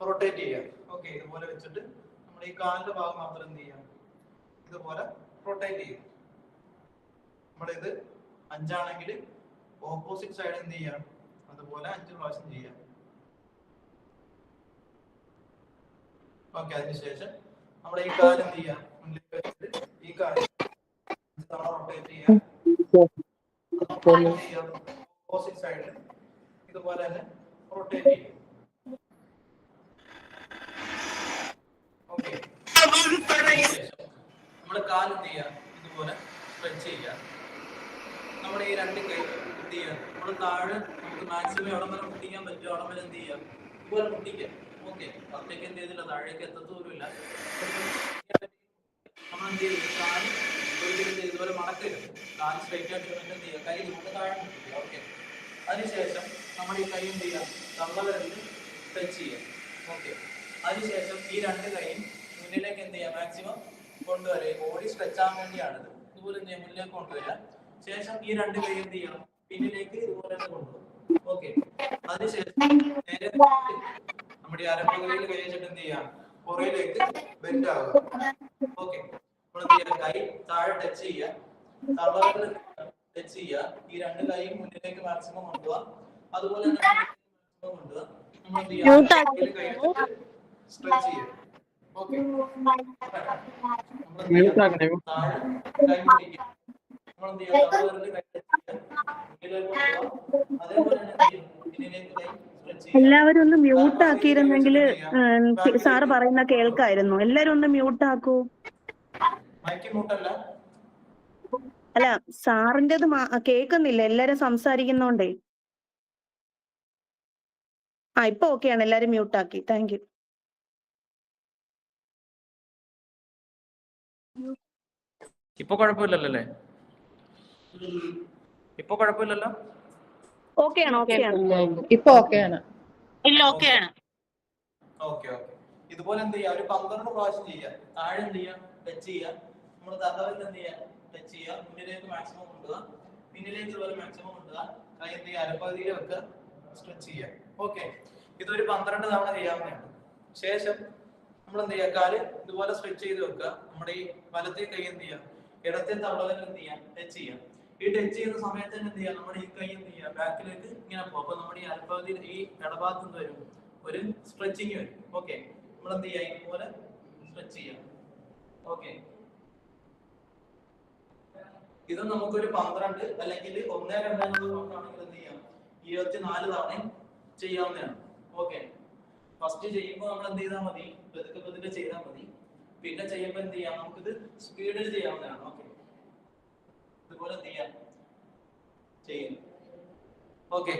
റൊട്ടേറ്റ് ചെയ്യാം. ഓക്കെ, ഇതുപോലെ വെച്ചിട്ട് നമ്മുടെ ഈ കാലിന്റെ ഭാഗം മാത്രം എന്ത് ചെയ്യാം, ഇതുപോലെ റൊട്ടേറ്റ് ചെയ്യും. നമ്മളിത് 5 ആണെങ്കിൽ ഓപ്പോസിറ്റ് സൈഡ് എന്ത് ചെയ്യാം, അതുപോലെ 5 പ്രാവശ്യം ചെയ്യാം. ഓക്കെ, അതിനുശേഷം നമ്മുടെ ഈ കാല് എന്ത് ചെയ്യാം, മുന്നിലേക്ക് വെച്ചിട്ട് ഈ കാല് റൊട്ടേറ്റ് ചെയ്യാം. ഓപ്പോസിറ്റ് സൈഡിൽ ഇതുപോലെ തന്നെ റൊട്ടേറ്റ് ചെയ്യും. ഓക്കെ, നമ്മുടെ കാല് എന്ത് ചെയ്യുക, ഇതുപോലെ സ്ട്രെച്ച് ചെയ്യുക. നമ്മുടെ ഈ രണ്ട് കൈ എന്ത് ചെയ്യുക, നമ്മൾ താഴെ നമുക്ക് മാക്സിമം എവിടെ വരെ മുട്ടിക്കാൻ പറ്റുമോ അവിടെ വരെ എന്ത് ചെയ്യുക, ഇതുപോലെ മുട്ടിക്കുക. ഓക്കെ, അവിടേക്ക് എന്ത് ചെയ്തില്ല, താഴേക്ക് എത്തത്തോലുമില്ല. നമ്മൾ എന്ത് ചെയ്യും, കാല് ഇതുപോലെ മടക്കരുത്, കാല് സ്ട്രൈറ്റ് ആയിട്ട് എന്ത് ചെയ്യുക, കൈ നമുക്ക് താഴെ മുട്ടിക്കുക. ഓക്കെ, അതിനുശേഷം നമ്മൾ ഈ കൈ എന്ത് ചെയ്യുക, തള്ളവിരലിൽ ടച്ച് ചെയ്യുക. ഓക്കെ, അതിനുശേഷം ഈ രണ്ട് കൈയും മുന്നിലേക്ക് എന്ത് ചെയ്യുക, മാക്സിമം കൊണ്ടുവരിക. ബോഡി സ്ട്രെച്ച് ആവാൻ വേണ്ടിയാണിത്. ഇതുപോലെ എന്ത് ചെയ്യുക, മുന്നിലേക്ക് കൊണ്ടുവരിക. ശേഷം ഈ രണ്ട് കൈ എന്ത് ചെയ്യണം, പിന്നിലേക്ക് ഇതുപോലെ തന്നെ കൊണ്ടുപോകും. ഓക്കെ, അതിനുശേഷം നേരെ നമ്മുടെ ഈ അരപ്പകയിൽ കൈ വെച്ചിട്ട് എന്ത് ചെയ്യാം, പുറയിലേക്ക് ബെൻഡ് ആവുക. ഓക്കെ, നമ്മൾ എന്ത് ചെയ്യുക, കൈ താഴെ ടച്ച് ചെയ്യുക, തള്ളവിരൽ ടച്ച് ചെയ്യുക. ഈ രണ്ട് കൈയും മുന്നിലേക്ക് മാക്സിമം കൊണ്ടുപോകുക. അതുപോലെ തന്നെ കൊണ്ടുപോകുക. നമ്മൾ എന്ത് ചെയ്യുക, കൈ വെച്ചിട്ട് സ്ട്രെച്ച് ചെയ്യുക. ഓക്കെ, എല്ലാവരും ഒന്ന് മ്യൂട്ട് ആക്കിയിരുന്നെങ്കിൽ സാറ് പറയുന്ന കേൾക്കായിരുന്നു. എല്ലാരും ഒന്ന് മ്യൂട്ട് ആക്കൂ. അല്ല, സാറിൻ്റെത് കേൾക്കുന്നില്ല, എല്ലാരും സംസാരിക്കുന്നോണ്ടേ. ഇപ്പൊ ഓക്കെയാണ്, എല്ലാരും മ്യൂട്ട് ആക്കി. Thank you. ഇപ്പൊ കുഴപ്പമില്ലല്ലോ? ഇപ്പൊ കുഴപ്പമില്ലല്ലോ? ഓക്കെയാണ്, ഓക്കെയാണ്, ഇപ്പൊ ഓക്കെയാണ്. Okay okay. ഇതുപോലെ എന്ത് ചെയ്യുക, ഒരു 12 പ്രാവശ്യം ചെയ്യുക. താഴെ എന്ത് ചെയ്യുക, ടച്ച് ചെയ്യുക. നമ്മൾ തള്ളവിരൽ എന്ത് ചെയ്യുക, ടച്ച് ചെയ്യുക. മുന്നിലേക്ക് മാക്സിമം കൊണ്ടുപോകുക, പിന്നിലേക്ക് ഇതുപോലെ മാക്സിമം കൊണ്ടുപോകുക. കൈ എന്ത് ചെയ്യുക, അരപ്പകുതിയിൽ വെക്കുക, സ്ട്രെച്ച് ചെയ്യുക. ഓക്കെ, ഇതൊരു 12 തവണ ചെയ്യാവുന്നതാണ്. ശേഷം നമ്മൾ എന്ത് ചെയ്യുക, കാല് ഇതുപോലെ സ്ട്രെച്ച് ചെയ്ത് വെക്കുക. നമ്മുടെ ഈ വലത്തെ കൈ എന്ത് ചെയ്യുക, ഇടത്തെ തള്ളവിരൽ എന്ത് ചെയ്യാം, ടച്ച് ചെയ്യാം. ഈ ടച്ച് ചെയ്യുന്ന സമയത്ത് തന്നെ എന്ത് ചെയ്യാം, നമ്മുടെ ഈ കൈ എന്ത് ചെയ്യുക, ബാക്കിലേക്ക് ഇങ്ങനെ പോകും. അപ്പൊ നമ്മുടെ ഈ അരപ്പകുതിയിൽ ഈ ഇടഭാഗത്ത് എന്ത് വരും, ഒരു സ്ട്രെച്ചിങ് വരും. ഓക്കെ, നമ്മൾ എന്ത് ചെയ്യാം, ഇതുപോലെ സ്ട്രെച്ച് ചെയ്യാം. ഓക്കെ, ഇത് നമുക്കൊരു 12 അല്ലെങ്കിൽ 1, 2 നോക്കുകയാണെങ്കിൽ എന്ത് ചെയ്യാം, 24 തവണ ചെയ്യാവുന്നതാണ്. ഓക്കെ, ഫസ്റ്റ് ചെയ്യുമ്പോൾ നമ്മൾ എന്ത് ചെയ്താൽ മതി, പതുക്കെ ചെയ്താൽ മതി. പിന്നെ ചെയ്യുമ്പോൾ എന്ത് ചെയ്യാം, നമുക്കിത് സ്പീഡിൽ ചെയ്യാവുന്നതാണ്. ഓക്കെ, ഇതുപോലെ എന്ത് ചെയ്യാം, ചെയ്യും. ഓക്കെ,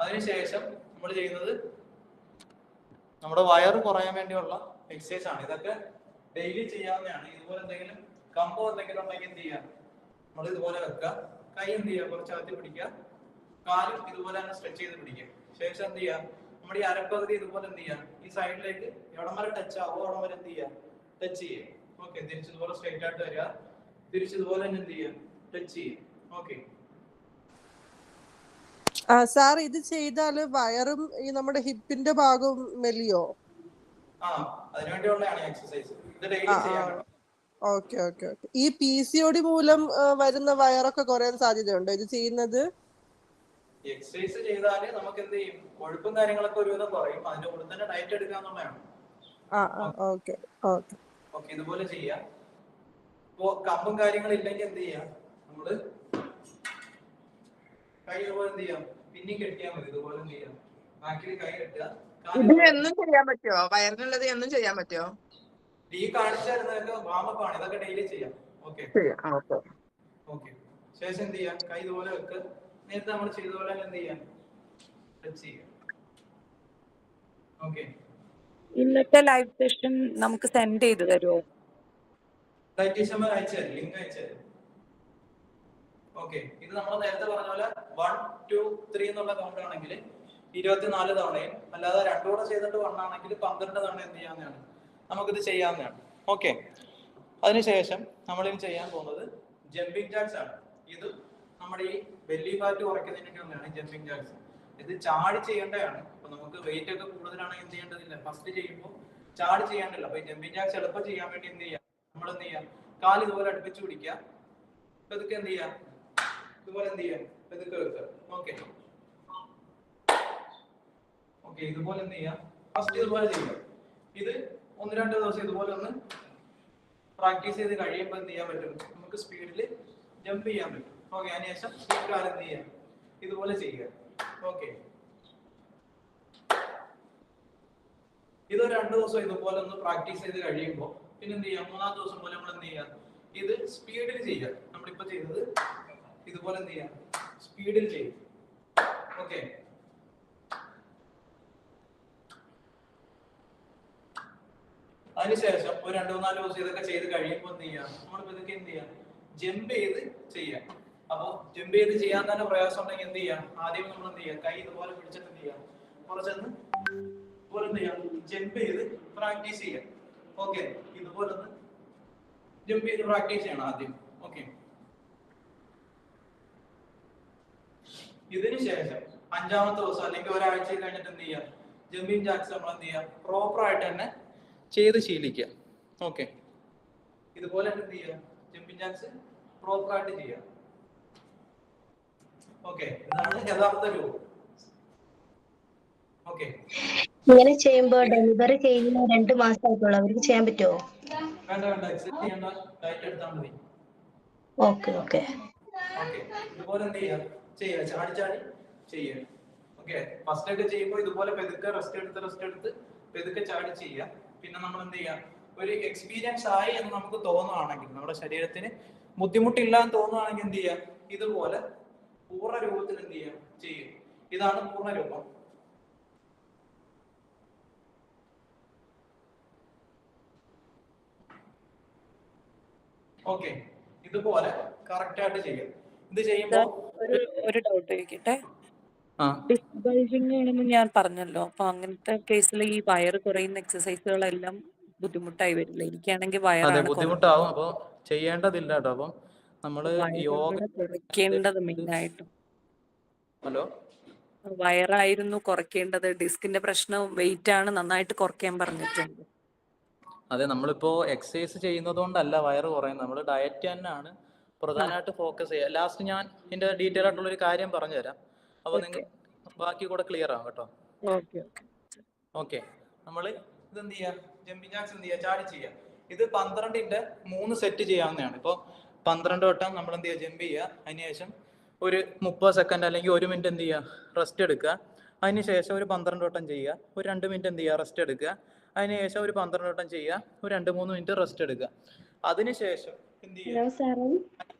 അതിനുശേഷം നമ്മൾ ചെയ്യുന്നത് നമ്മുടെ വയറ് കുറയാൻ വേണ്ടിയുള്ള എക്സസൈസ് ആണ്. ഇതൊക്കെ ഡെയിലി ചെയ്യാവുന്നതാണ്. ഇതുപോലെ എന്തെങ്കിലും കമ്പോ എന്തെങ്കിലും ഉണ്ടെങ്കിൽ എന്ത് ചെയ്യാം, നമ്മൾ ഇതുപോലെ വെക്കുക. കൈ എന്ത് ചെയ്യുക, കുറച്ച് അകത്തി പിടിക്കുക. കാലും ഇതുപോലെ തന്നെ സ്ട്രെച്ച് ചെയ്ത് പിടിക്കുക. ശേഷം എന്ത് ചെയ്യാം, നമ്മുടെ ഈ അരപ്പകുതി ഇതുപോലെ എന്ത് ചെയ്യാം, ഈ സൈഡിലേക്ക് എവിടം വരെ ടച്ച് ആവോ അവിടം വരെ എന്ത് ചെയ്യാം, ടച്ച് ചെയ്യുക. ഓക്കെ, തിരിച്ചതുപോലെ സ്ട്രെയിറ്റ് ആയിട്ട് വരിക. തിരിച്ചതുപോലെ തന്നെ എന്ത് ചെയ്യാം, ടച്ച് ചെയ്യുക. ഓക്കെ, സാർ ഇത് ചെയ്താല് വയറും ഈ നമ്മുടെ ഹിപ്പിന്റെ ഭാഗവും മെലിയോ? അതിനുവേണ്ടിയുള്ളതാണ് എക്സസൈസ്. ഇത് ഡെയിലി ചെയ്യാൻ. ഓക്കെ. ഈ PCOD മൂലം വരുന്ന വയറൊക്കെ കുറയാൻ സാധ്യതയുണ്ടോ ഇത് ചെയ്യുന്നത്? എക്സസൈസ് ചെയ്താല് നമുക്ക് എന്ത് ചെയ്യും, കൊഴുപ്പും കാര്യങ്ങളൊക്കെ ഒരുവിധം കുറയും. അതിന്റെ കൂടെ തന്നെ ഡയറ്റ് എടുക്കാന്നുള്ളതാണ്. ഓക്കെ, ഇതുപോലെ ചെയ്യാം. ഇപ്പോ കമ്പും കാര്യങ്ങളും ഇല്ലെങ്കിൽ എന്ത് ചെയ്യാം, നമ്മള് കൈ ഇതുപോലെ എന്ത് ചെയ്യാം, പിന്നെയും കെട്ടിയാൽ മതി. ഇതുപോലെ എന്ത് ചെയ്യാം, ബാക്കിൽ കൈ കെട്ടുക. എന്നും ചെയ്യാൻ പറ്റുമോ? വയറിനുള്ളത് എന്നും ചെയ്യാൻ പറ്റുമോ? ഈ കാണിച്ചായിരുന്നതൊക്കെ വാമപ്പാണ്. ഇതൊക്കെ ഡെയിലി ചെയ്യാം. ഓക്കെ, ശേഷം എന്ത് ചെയ്യാം, കൈ ഇതുപോലെ വെക്കുക. നേരത്തെ നമ്മൾ ചെയ്ത പോലെ എന്ത് ചെയ്യാം, ടച്ച് ചെയ്യുക. ഓക്കെ, ഇന്നത്തെ ലൈവ് സെഷൻ നമുക്ക് സെൻഡ് ചെയ്ത് തരുമോ? ഡയറ്റീഷ്യന്മാർ അയച്ചുതരും, ലിങ്ക് അയച്ചുതരും. ഓക്കെ, ഇത് നമ്മൾ നേരത്തെ പറഞ്ഞ പോലെ 1, 2, 3 എന്നുള്ള കൗണ്ട് ആണെങ്കിൽ 24 തവണയും, അല്ലാതെ 2 കൂടെ ചെയ്തിട്ട് 1 ആണെങ്കിൽ 12 തവണ എന്ത് ചെയ്യാവുന്നതാണ്, നമുക്കിത് ചെയ്യാവുന്നതാണ്. ഓക്കെ, അതിനുശേഷം നമ്മളിനി ചെയ്യാൻ പോകുന്നത് ജമ്പിങ് ജാക്സ് ആണ്. ഇത് നമ്മുടെ ഈ ബെല്ലി ഫാറ്റ് കുറയ്ക്കുന്നതിനൊക്കെ ഒന്നാണ് ജമ്പിങ് ജാക്സ്. ഇത് ചാടി ചെയ്യേണ്ടതാണ്. അപ്പൊ നമുക്ക് വെയിറ്റ് ഒക്കെ കൂടുതലാണെങ്കിൽ എന്ത് ചെയ്യേണ്ടതില്ല, ഫസ്റ്റ് ചെയ്യുമ്പോൾ ചാടി ചെയ്യേണ്ടല്ല. അപ്പൊ ഈ ജമ്പിങ് ജാക്സ് എളുപ്പം ചെയ്യാൻ വേണ്ടി എന്ത് ചെയ്യാം, നമ്മൾ എന്ത് ചെയ്യാം, കാല് ഇതുപോലെ അടുപ്പിച്ച് പിടിക്കുക. ഇതൊക്കെ എന്ത് ചെയ്യാം, ഇതുപോലെ എന്ത് ചെയ്യാം, ഇതൊക്കെ വെക്കുക. ഓക്കെ, ഇതുപോലെ എന്ത് ചെയ്യാം, ഫസ്റ്റ് ഇതുപോലെ ചെയ്യുക. ഇത് 1-2 ദിവസം ഇതുപോലെ ഒന്ന് പ്രാക്ടീസ് ചെയ്ത് കഴിയുമ്പോൾ എന്ത് ചെയ്യാൻ പറ്റും, നമുക്ക് സ്പീഡിൽ ജമ്പ് ചെയ്യാൻ പറ്റും. ഓക്കെ, അതിനുശേഷം ഈ കാലം എന്ത് ചെയ്യാം, ഇതുപോലെ ചെയ്യുക. ഓക്കെ, ഇത് 2 ദിവസം ഇതുപോലെ ഒന്ന് പ്രാക്ടീസ് ചെയ്ത് കഴിയുമ്പോൾ പിന്നെ എന്ത് ചെയ്യാം, 3-ാമത്തെ ദിവസം പോലെ നമ്മൾ എന്ത് ചെയ്യാം, ഇത് സ്പീഡിൽ ചെയ്യുക. നമ്മളിപ്പോ ചെയ്തത് ഇതുപോലെ എന്ത് ചെയ്യാം, സ്പീഡിൽ ചെയ്യും. ഓക്കെ, അതിനുശേഷം ഒരു 2-4 ദിവസം ഇതൊക്കെ ചെയ്ത് കഴിയുമ്പോൾ എന്ത് ചെയ്യാം, നമ്മളിപ്പോ ഇതൊക്കെ എന്ത് ചെയ്യാം, ജമ്പ് ചെയ്ത് ചെയ്യാം. അപ്പൊ ജമ്പ് ചെയ്ത് ചെയ്യാൻ തന്നെ പ്രയാസം ഉണ്ടെങ്കിൽ എന്ത് ചെയ്യാം, ആദ്യം നമ്മൾ എന്ത് ചെയ്യാം, കൈ ഇതുപോലെ പിടിച്ചിട്ട് എന്ത് ചെയ്യാം, കുറച്ചൊന്ന് ഇതുപോലെ എന്ത് ചെയ്യാം, ജമ്പ് ചെയ്ത് പ്രാക്ടീസ് ചെയ്യാം. ഓക്കെ, ഇതുപോലെ ഒന്ന് ജമ്പ് ചെയ്ത് പ്രാക്ടീസ് ചെയ്യണം ആദ്യം. ഓക്കെ, ഇതിന് ശേഷം 5-ാമത്തെ ദിവസം അല്ലെങ്കിൽ ഒരാഴ്ച കഴിഞ്ഞിട്ട് എന്ത് ചെയ്യാം, ജമ്പിങ് ജാക്സ് നമ്മൾ എന്ത് ചെയ്യാം, പ്രോപ്പർ ആയിട്ട് തന്നെ ചെയ്ത് ശീലിക്കുക. ഓക്കെ, ഇതുപോലെ എന്ത് ചെയ്യാം, ജമ്പിങ് ജാക്സ് പ്രോപ്പർ ആയിട്ട് ചെയ്യാം. ഓക്കെ, ഇതാണ് യഥാർത്ഥ രൂപം. ഓക്കെ, ഇങ്ങനെ ചെയ്യുമ്പോൾ ഡെലിവറി ചെയ്യുന്ന 2 മാസമായിട്ടുള്ള അവർക്ക് ചെയ്യാൻ പറ്റുമോ? വേണ്ട വേണ്ട, എക്സെപ്റ്റ് ചെയ്യേണ്ട, ഡയറ്റ് എടുത്താൽ മതി. ഓക്കെ ഓക്കെ ഓക്കെ, ഇതുപോലെ എന്ത് ചെയ്യാം, ചെയ്യുക, ചാടി ചാടി ചെയ്യുക. ഓക്കെ, ഫസ്റ്റ് ഒക്കെ ചെയ്യുമ്പോൾ ഇതുപോലെ പെതുക്കെ റെസ്റ്റ് എടുത്ത് പെതുക്കെ ചാടി ചെയ്യുക. പിന്നെ നമ്മൾ എന്ത് ചെയ്യാം, ഒരു എക്സ്പീരിയൻസ് ആയി എന്ന് നമുക്ക് തോന്നുകയാണെങ്കിൽ, നമ്മുടെ ശരീരത്തിന് ബുദ്ധിമുട്ടില്ല എന്ന് തോന്നുകയാണെങ്കിൽ എന്ത് ചെയ്യാം, ഇതുപോലെ പൂർണ്ണ രൂപത്തിൽ എന്ത് ചെയ്യാം, ചെയ്യും. ഇതാണ് പൂർണ്ണ രൂപം. ഓക്കെ, ഇതുപോലെ കറക്റ്റ് ആയിട്ട് ചെയ്യാം. ഇത് ചെയ്യുമ്പോൾ ഒരു ഡൗട്ട് ചോദിക്കട്ടെ. ഡിസ്ക് ബൾജിങ് ആണെന്ന് ഞാൻ പറഞ്ഞല്ലോ, അപ്പൊ അങ്ങനത്തെ കേസിൽ ഈ വയറ് കുറയുന്ന എക്സസൈസുകളെല്ലാം ബുദ്ധിമുട്ടായി വരില്ല? എനിക്കാണെങ്കിൽ അതെ, വയറാണ് ബുദ്ധിമുട്ടാവും. അപ്പൊ ചെയ്യേണ്ടതില്ല കേട്ടോ. അപ്പം നമ്മള് യോഗ കുറയ്ക്കേണ്ടത് മെയിനായിട്ടും. ഹലോ, വയറായിരുന്നു കുറയ്ക്കേണ്ടത്. ഡിസ്കിന്റെ പ്രശ്നം വെയിറ്റ് ആണ്, നന്നായിട്ട് കുറയ്ക്കാൻ പറഞ്ഞിട്ടുണ്ട്. അതെ, നമ്മളിപ്പോ എക്സസൈസ് ചെയ്യുന്നത് കൊണ്ടല്ല വയറ് കുറയുന്നത്, നമ്മൾ ഡയറ്റ് തന്നെയാണ് പ്രധാനമായിട്ട് ഫോക്കസ് ചെയ്യുക. ലാസ്റ്റ് ഞാൻ ഇതിന്റെ ഡീറ്റെയിൽ ആയിട്ടുള്ള ഒരു കാര്യം പറഞ്ഞുതരാം, അപ്പൊ നിങ്ങൾ ബാക്കി കൂടെ ക്ലിയർ ആവും കേട്ടോ. ഓക്കെ, നമ്മൾ ഇതെന്ത് ചെയ്യാം, ജമ്പിങ് ജാക്സ് എന്ത് ചെയ്യാം, ചാടി ചെയ്യാം. ഇത് 12ന്റെ 3 സെറ്റ് ചെയ്യാവുന്നതാണ്. ഇപ്പോൾ 12 വട്ടം നമ്മൾ എന്ത് ചെയ്യുക, ജമ്പ് ചെയ്യുക. അതിനുശേഷം ഒരു 30 സെക്കൻഡ് അല്ലെങ്കിൽ 1 മിനിറ്റ് എന്ത് ചെയ്യുക, റെസ്റ്റ് എടുക്കുക. അതിനുശേഷം ഒരു 12 വട്ടം ചെയ്യുക. ഒരു 2 മിനിറ്റ് എന്ത് ചെയ്യുക, റെസ്റ്റ് എടുക്കുക. അതിനുശേഷം ഒരു 12 വട്ടം ചെയ്യുക. ഒരു 2-3 മിനിറ്റ് റെസ്റ്റ് എടുക്കുക. അതിനുശേഷം എന്ത് ചെയ്യുക,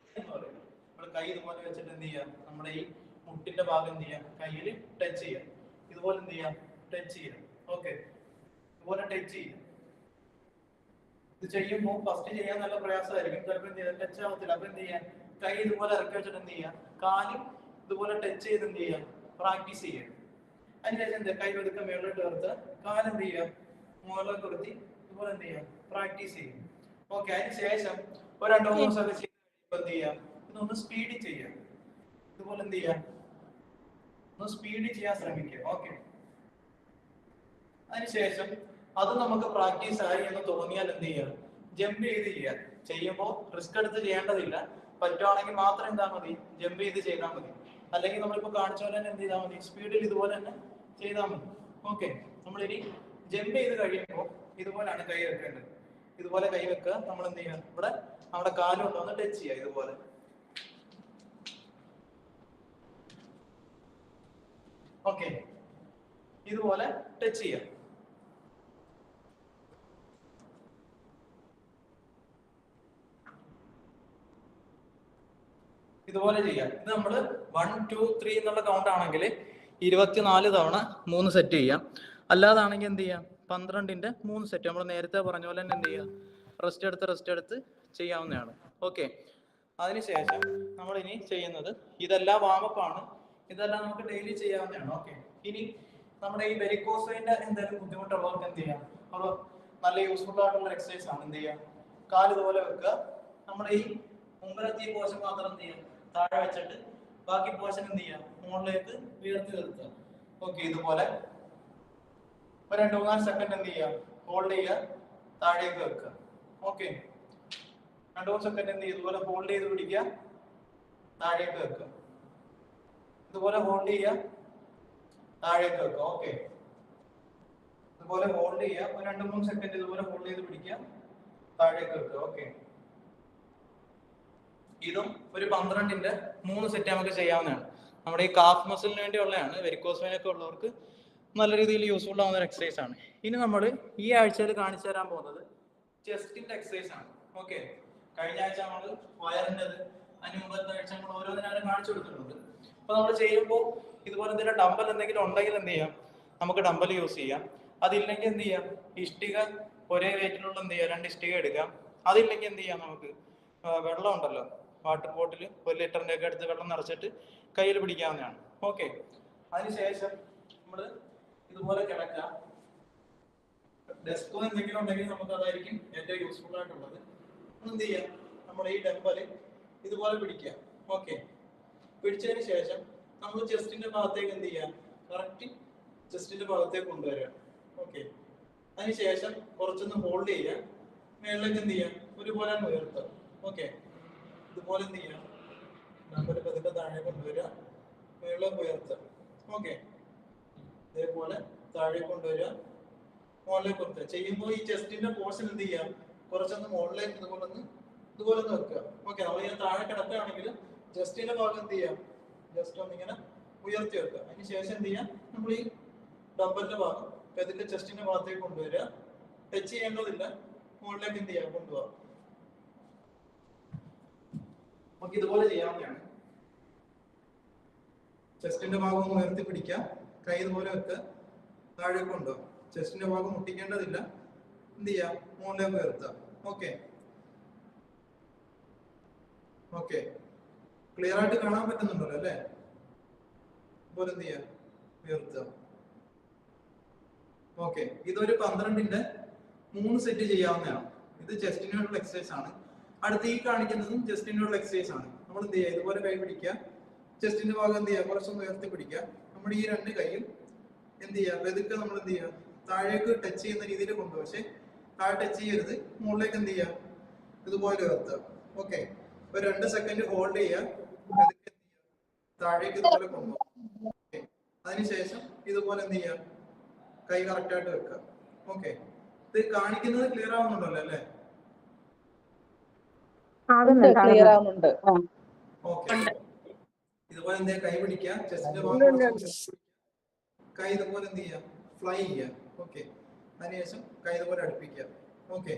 നമ്മൾ കൈ ഇതുപോലെ വെച്ചിട്ട് എന്ത് ചെയ്യുക, നമ്മുടെ ഈ മുട്ടിന്റെ ഭാഗം എന്ത് ചെയ്യുക, കയ്യിൽ ടച്ച് ചെയ്യുക. ഇതുപോലെ എന്ത് ചെയ്യുക, ടച്ച് ചെയ്യുക. ഓക്കെ, ഇതുപോലെ ടച്ച് ചെയ്യുക. ഇത് ചെയ്യുമ്പോൾ ഫസ്റ്റ് ചെയ്യാൻ നല്ല പ്രയാസമായിരിക്കും, ചിലപ്പോൾ എന്ത് ചെയ്യുക, ടച്ച് ആവത്തില്ല. അപ്പൊ എന്ത് ചെയ്യാൻ, കൈ ഇതുപോലെ ഇറക്കി വെച്ചിട്ട് എന്ത് ചെയ്യുക, കാല് ഇതുപോലെ ടച്ച് ചെയ്ത് എന്ത് ചെയ്യുക, പ്രാക്ടീസ് ചെയ്യുക. അതിനുശേഷം എന്ത്, കൈ വെടുക്ക മേളിലോട്ട് നിർത്തുക, കാലെന്ത് ചെയ്യുക, മുകളിലോട്ട് നിർത്തി ഇതുപോലെ എന്ത് ചെയ്യുക, പ്രാക്ടീസ് ചെയ്യും. ഓക്കെ, അതിനുശേഷം ഒരു 2-3 ദിവസമൊക്കെ ചെയ്ത് എന്ത് ചെയ്യുക, ഇതൊന്ന് സ്പീഡിൽ ചെയ്യുക. ഇതുപോലെ എന്ത് ചെയ്യുക, ഒന്ന് സ്പീഡിൽ ചെയ്യാൻ ശ്രമിക്കുക. ഓക്കെ, അതിനുശേഷം അത് നമുക്ക് പ്രാക്ടീസ് ആയി എന്ന് തോന്നിയാൽ എന്ത് ചെയ്യുക, ജമ്പ് ചെയ്ത് ചെയ്യുക. ചെയ്യുമ്പോൾ റിസ്ക് എടുത്ത് ചെയ്യേണ്ടതില്ല. പറ്റുവാണെങ്കിൽ മാത്രം എന്താ മതി, ജമ്പ് ചെയ്ത് ചെയ്താൽ മതി. അല്ലെങ്കിൽ നമ്മളിപ്പോൾ കാണിച്ച പോലെ തന്നെ എന്ത് ചെയ്താൽ മതി, സ്പീഡിൽ ഇതുപോലെ തന്നെ ചെയ്താൽ മതി. ഓക്കെ, നമ്മളിനി ജമ്പ് ചെയ്ത് കഴിയുമ്പോൾ ഇതുപോലെയാണ് കൈ വെക്കേണ്ടത്. ഇതുപോലെ കൈ വെക്കുക. നമ്മൾ എന്ത് ചെയ്യുക, ഇവിടെ നമ്മുടെ കാല് കൊണ്ടുവന്ന് ടച്ച് ചെയ്യുക. ഇതുപോലെ ഓക്കെ, ഇതുപോലെ ടച്ച് ചെയ്യുക. ഇതുപോലെ ചെയ്യാം. ഇത് നമ്മൾ 1, 2, 3 എന്നുള്ള കൗണ്ട് ആണെങ്കിൽ 24 തവണ 3 സെറ്റ് ചെയ്യാം. അല്ലാതാണെങ്കിൽ എന്ത് ചെയ്യാം, 12ന്റെ 3 സെറ്റ് നമ്മൾ നേരത്തെ പറഞ്ഞ പോലെ തന്നെ എന്ത് ചെയ്യാം, റെസ്റ്റ് എടുത്ത് ചെയ്യാവുന്നതാണ്. ഓക്കെ, അതിനുശേഷം നമ്മൾ ഇനി ചെയ്യുന്നത്, ഇതെല്ലാം വാമപ്പാണ്, ഇതെല്ലാം നമുക്ക് ഡെയിലി ചെയ്യാവുന്നതാണ്. ഓക്കെ, ഇനി നമ്മുടെ ഈ വെരിക്കോസിന്റെ എന്തെങ്കിലും ബുദ്ധിമുട്ടുള്ളവർക്ക് എന്ത് ചെയ്യാം, അപ്പോൾ നല്ല യൂസ്ഫുൾ ആയിട്ടുള്ള എക്സസൈസ് ആണ്. എന്ത് ചെയ്യാം, കാല് ഇതുപോലെ വെക്കുക. നമ്മുടെ ഈ മുമ്പിലത്തെ ഈ പോർഷൻ മാത്രം എന്ത് ചെയ്യാം, താഴെ വെച്ചിട്ട് ബാക്കി പോർഷൻ എന്ത് ചെയ്യാം, മുകളിലേക്ക് ഉയർത്തി നിർത്തുക. ഓക്കെ, ഇതുപോലെ ഒരു 2-3 സെക്കൻഡ് എന്ത് ചെയ്യുക, ഹോൾഡ് ചെയ്യുക, താഴേക്ക് വെക്കുക. ഓക്കെ, 2-3 സെക്കൻഡ് എന്ത് ചെയ്യുക, ഇതുപോലെ ഹോൾഡ് ചെയ്ത് പിടിക്കുക, താഴേക്ക് വെക്കുക. ഇതുപോലെ ഹോൾഡ് ചെയ്യുക, താഴേക്ക് വെക്കുക. ഓക്കെ, ഇതുപോലെ ഹോൾഡ് ചെയ്യുക, ഒരു 2-3 സെക്കൻഡ് ഇതുപോലെ ഹോൾഡ് ചെയ്ത് പിടിക്കുക, താഴേക്ക് വെക്കുക. ഓക്കെ, ഇതും ഒരു 12ന്റെ 3 സെറ്റ് നമുക്ക് ചെയ്യാവുന്നതാണ്. നമ്മുടെ ഈ കാഫ് മസിലിന് വേണ്ടിയുള്ളതാണ്. വെരിക്കോസ് വെയിൻ ഒക്കെ ഉള്ളവർക്ക് നല്ല രീതിയിൽ യൂസ്ഫുൾ ആവുന്ന ഒരു എക്സസൈസ് ആണ്. ഇനി നമ്മൾ ഈ ആഴ്ചയിൽ കാണിച്ചു തരാൻ പോകുന്നത് ചെസ്റ്റിന്റെ എക്സസൈസ് ആണ്. ഓക്കെ, കഴിഞ്ഞ ആഴ്ച നമ്മൾ വയറിൻ്റെത്, അതിന് മുമ്പത്തെ ആഴ്ച നമ്മൾ ഓരോന്നിനും കാണിച്ചു കൊടുത്തിട്ടുണ്ട്. അപ്പൊ നമ്മൾ ചെയ്യുമ്പോൾ ഇതുപോലെ എന്തെങ്കിലും ഡമ്പൽ എന്തെങ്കിലും ഉണ്ടെങ്കിൽ എന്ത് ചെയ്യാം, നമുക്ക് ഡമ്പൽ യൂസ് ചെയ്യാം. അതില്ലെങ്കിൽ എന്ത് ചെയ്യാം, ഇഷ്ടിക ഒരേ വെയിറ്റിലുള്ള എന്ത് ചെയ്യാം 2 ഇഷ്ടിക എടുക്കാം. അതില്ലെങ്കിൽ എന്ത് ചെയ്യാം, നമുക്ക് വെള്ളം ഉണ്ടല്ലോ, വാട്ടർ ബോട്ടിൽ 1 ലിറ്ററിന്റെ ഒക്കെ അടുത്ത് വെള്ളം നിറച്ചിട്ട് കയ്യിൽ പിടിക്കാവുന്നതാണ്. ഓക്കെ, അതിനുശേഷം നമ്മൾ ഇതുപോലെ കിടക്കാം. ഡെസ്കോ എന്തെങ്കിലും ഉണ്ടെങ്കിൽ നമുക്ക് അതായിരിക്കും ഏറ്റവും യൂസ്ഫുൾ ആയിട്ടുള്ളത്. എന്ത് ചെയ്യാം, നമ്മൾ ഈ ഡമ്പല് ഇതുപോലെ പിടിക്കുക. ഓക്കെ, പിടിച്ചതിന് ശേഷം നമ്മൾ ചെസ്റ്റിന്റെ ഭാഗത്തേക്ക് എന്ത് ചെയ്യാം, കറക്റ്റ് ചെസ്റ്റിന്റെ ഭാഗത്തേക്ക് കൊണ്ടുവരിക. ഓക്കെ, അതിനുശേഷം കുറച്ചൊന്ന് ഹോൾഡ് ചെയ്യുക. മേളിലേക്ക് എന്ത് ചെയ്യാം, ഒരുപോലെ ഉയർത്തുക. ഓക്കെ, ഇതുപോലെ എന്ത് ചെയ്യാം, ഡമ്പല് പതുക്കെ താഴെ കൊണ്ടുവരിക, മേളിലേക്ക് ഉയർത്തുക. ഓക്കെ, ഇതേപോലെ താഴെ കൊണ്ടുവരിക, മുകളിലേക്ക് കൊടുക്കുക. ചെയ്യുമ്പോൾ ഈ ചെസ്റ്റിന്റെ പോർഷൻ എന്ത് ചെയ്യാം, കുറച്ചൊന്ന് മുകളിലേക്ക് ഇതുപോലെ ഒന്ന് വെക്കുക. ഓക്കെ, നമ്മൾ ഇങ്ങനെ താഴെ കിടക്കുകയാണെങ്കിൽ ചെസ്റ്റിന്റെ ഭാഗം എന്ത് ചെയ്യാം, ജസ്റ്റ് ഒന്നിങ്ങനെ ഉയർത്തി വെക്കുക. അതിന് ശേഷം എന്ത് ചെയ്യാം, നമ്മൾ ഈ ഡമ്പലിന്റെ ഭാഗം പതുക്കെ ചെസ്റ്റിന്റെ ഭാഗത്തേക്ക് കൊണ്ടുവരിക. ടച്ച് ചെയ്യേണ്ടതില്ല, മുകളിലേക്ക് എന്ത് ചെയ്യാം, കൊണ്ടുപോകാം. നമുക്ക് ഇതുപോലെ ചെയ്യാവുന്നതാണ്. ചെസ്റ്റിന്റെ ഭാഗം ഒന്ന് ഉയർത്തി പിടിക്കുക, കൈ ഇതുപോലെ വെക്കുക, താഴെ കൊണ്ടുപോകാം. ചെസ്റ്റിന്റെ ഭാഗം മുട്ടിക്കേണ്ടതില്ല, എന്ത് ചെയ്യാം, മുകളിലേക്ക് ഉയർത്തുക. ഓക്കെ ഓക്കെ, ക്ലിയർ ആയിട്ട് കാണാൻ പറ്റുന്നുണ്ടല്ലോ അല്ലേ? ഇതുപോലെ എന്ത് ചെയ്യാം, ഉയർത്തുക. ഓക്കെ, ഇതൊരു 12ന്റെ 3 സെറ്റ് ചെയ്യാവുന്നതാണ്. ഇത് ചെസ്റ്റിനുള്ള എക്സസൈസ് ആണ്. അടുത്ത് ഈ കാണിക്കുന്നതും ചെസ്റ്റിനുള്ള എക്സസൈസ് ആണ്. നമ്മൾ എന്ത് ചെയ്യുക, ഇതുപോലെ കൈ പിടിക്കുക, ചെസ്റ്റിന്റെ ഭാഗം എന്ത് ചെയ്യുക, കുറച്ചൊന്ന് ഉയർത്തി പിടിക്കുക. നമ്മുടെ ഈ 2 കൈയും എന്ത് ചെയ്യുക, പതുക്കെ നമ്മൾ എന്ത് ചെയ്യുക, താഴേക്ക് ടച്ച് ചെയ്യുന്ന രീതിയിൽ കൊണ്ടുപോകും. പക്ഷെ താഴെ ടച്ച് ചെയ്യരുത്, മുകളിലേക്ക് എന്ത് ചെയ്യുക, ഇതുപോലെ ഉയർത്തുക. ഓക്കെ, ഒരു 2 സെക്കൻഡ് ഹോൾഡ് ചെയ്യുക, താഴേക്ക് ഇതുപോലെ കൊണ്ടുപോകും. അതിനുശേഷം ഇതുപോലെ എന്ത് ചെയ്യുക, കൈ കറക്റ്റ് ആയിട്ട് വെക്കുക. ഓക്കെ, ഇത് കാണിക്കുന്നത് ക്ലിയർ ആവുന്നുണ്ടല്ലോ അല്ലേ? ക്ലിയർ ആവുന്നുണ്ട്. ഓക്കെ, ഇതുപോലെ എന്ത് ചെയ്യുക, കൈ പിടിക്കുക, ചെസ്റ്റിന്റെ ഭാഗം കൈ ഇതുപോലെ എന്ത് ചെയ്യുക, ഫ്ലൈ ചെയ്യുക. ഓക്കെ, അതിനുശേഷം കൈ ഇതുപോലെ അടുപ്പിക്കുക. ഓക്കെ,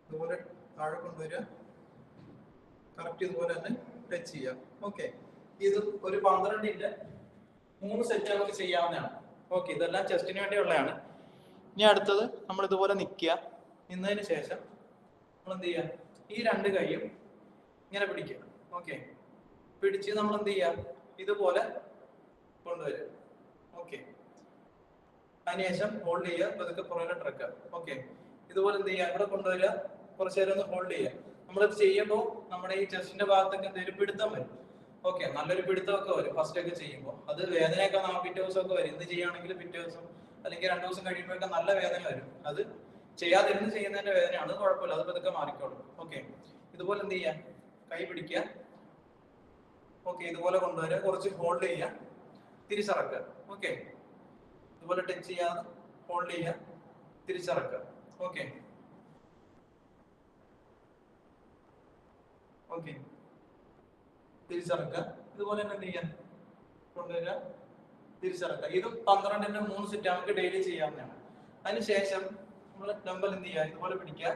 ഇതുപോലെ താഴെ കൊണ്ടുവരിക, കറക്റ്റ് ഇതുപോലെ തന്നെ ടച്ച് ചെയ്യുക. ഓക്കെ, ഇത് ഒരു 12ന്റെ 3 സെറ്റ് നമുക്ക് ചെയ്യാവുന്നതാണ്. ഓക്കെ, ഇതെല്ലാം ചെസ്റ്റിന് വേണ്ടിയുള്ളതാണ്. ഇനി അടുത്തത് നമ്മൾ ഇതുപോലെ നിൽക്കുക. നിന്നതിന് ശേഷം നമ്മൾ എന്ത് ചെയ്യുക, ഈ 2 കൈയും ഇങ്ങനെ പിടിക്കുക. ഓക്കെ, പിടിച്ച് നമ്മൾ എന്ത് ചെയ്യുക, ഇതുപോലെ കൊണ്ടുവരിക. ഓക്കെ, അതിനുശേഷം ഹോൾഡ് ചെയ്യുക, പതുക്കെ പുറകിലോട്ട് ഇറക്കുക. ഓക്കെ, ഇതുപോലെ എന്ത് ചെയ്യുക, ഇവിടെ കൊണ്ടുവരിക, കുറച്ചു നേരം ഒന്ന് ഹോൾഡ് ചെയ്യുക. നമ്മളിത് ചെയ്യുമ്പോൾ നമ്മുടെ ഈ ചെസ്റ്റിന്റെ ഭാഗത്തൊക്കെ എന്തെങ്കിലും പിടുത്തം വരും. ഓക്കെ, നല്ലൊരു പിടുത്തമൊക്കെ വരും ഫസ്റ്റ് ഒക്കെ ചെയ്യുമ്പോൾ. അത് വേദനയൊക്കെ പിറ്റേ ദിവസമൊക്കെ വരും. ഇന്ന് ചെയ്യുകയാണെങ്കിൽ പിറ്റേ ദിവസം അല്ലെങ്കിൽ 2 ദിവസം കഴിയുമ്പോഴൊക്കെ നല്ല വേദന വരും. അത് ചെയ്യാതിരുന്ന് ചെയ്യുന്നതിന്റെ വേദനയാണ്, അത് കുഴപ്പമില്ല, അത് പതുക്കെ മാറിക്കോളും. ഓക്കെ, ഇതുപോലെ എന്ത് ചെയ്യാം, കൈ പിടിക്കുക. ഓക്കെ, ഇതുപോലെ കൊണ്ടുവരിക, കുറച്ച് ഹോൾഡ് ചെയ്യുക, തിരിച്ചിറക്കുക. ഓക്കെ, ഇതുപോലെ ടച്ച് ചെയ്യാതെ ഹോൾഡ് ചെയ്യുക, തിരിച്ചിറക്കുക. Okay okay, തിരിച്ചിറക്കുക. ഇതുപോലെ തന്നെ എന്ത് ചെയ്യാം, കൊണ്ടുവരിക, തിരിച്ചിറക്കുക. ഇതും 12ന്റെ 3 സെറ്റ് നമുക്ക് ഡെയിലി ചെയ്യാവുന്നതാണ്. അതിനുശേഷം നമ്മൾ ഡമ്പൽ എന്ത് ചെയ്യുക, ഇതുപോലെ പിടിക്കുക.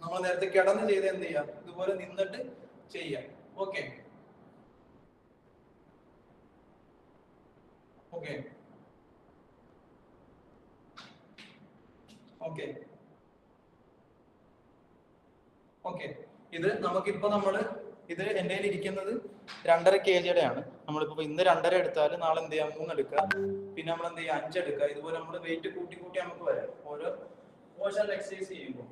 നമ്മൾ നേരത്തെ കിടന്ന് ചെയ്ത് എന്ത് ചെയ്യുക, ഇതുപോലെ നിന്നിട്ട് ചെയ്യാം. ഓക്കെ ഓക്കെ ഓക്കെ ഓക്കെ, ഇത് നമുക്കിപ്പോ ഇത് എൻ്റെ കയ്യിൽ ഇരിക്കുന്നത് 2.5 kg ആണ്. നമ്മളിപ്പോ ഇന്ന് 2.5 എടുത്താൽ നാളെ എന്ത് ചെയ്യാം, 3 എടുക്കുക, പിന്നെ നമ്മൾ എന്ത് ചെയ്യാം 5 എടുക്കുക. ഇതുപോലെ നമ്മൾ വെയിറ്റ് കൂട്ടി നമുക്ക് വരാം ഓരോ പോർഷൻ എക്സസൈസ് ചെയ്യുമ്പോൾ.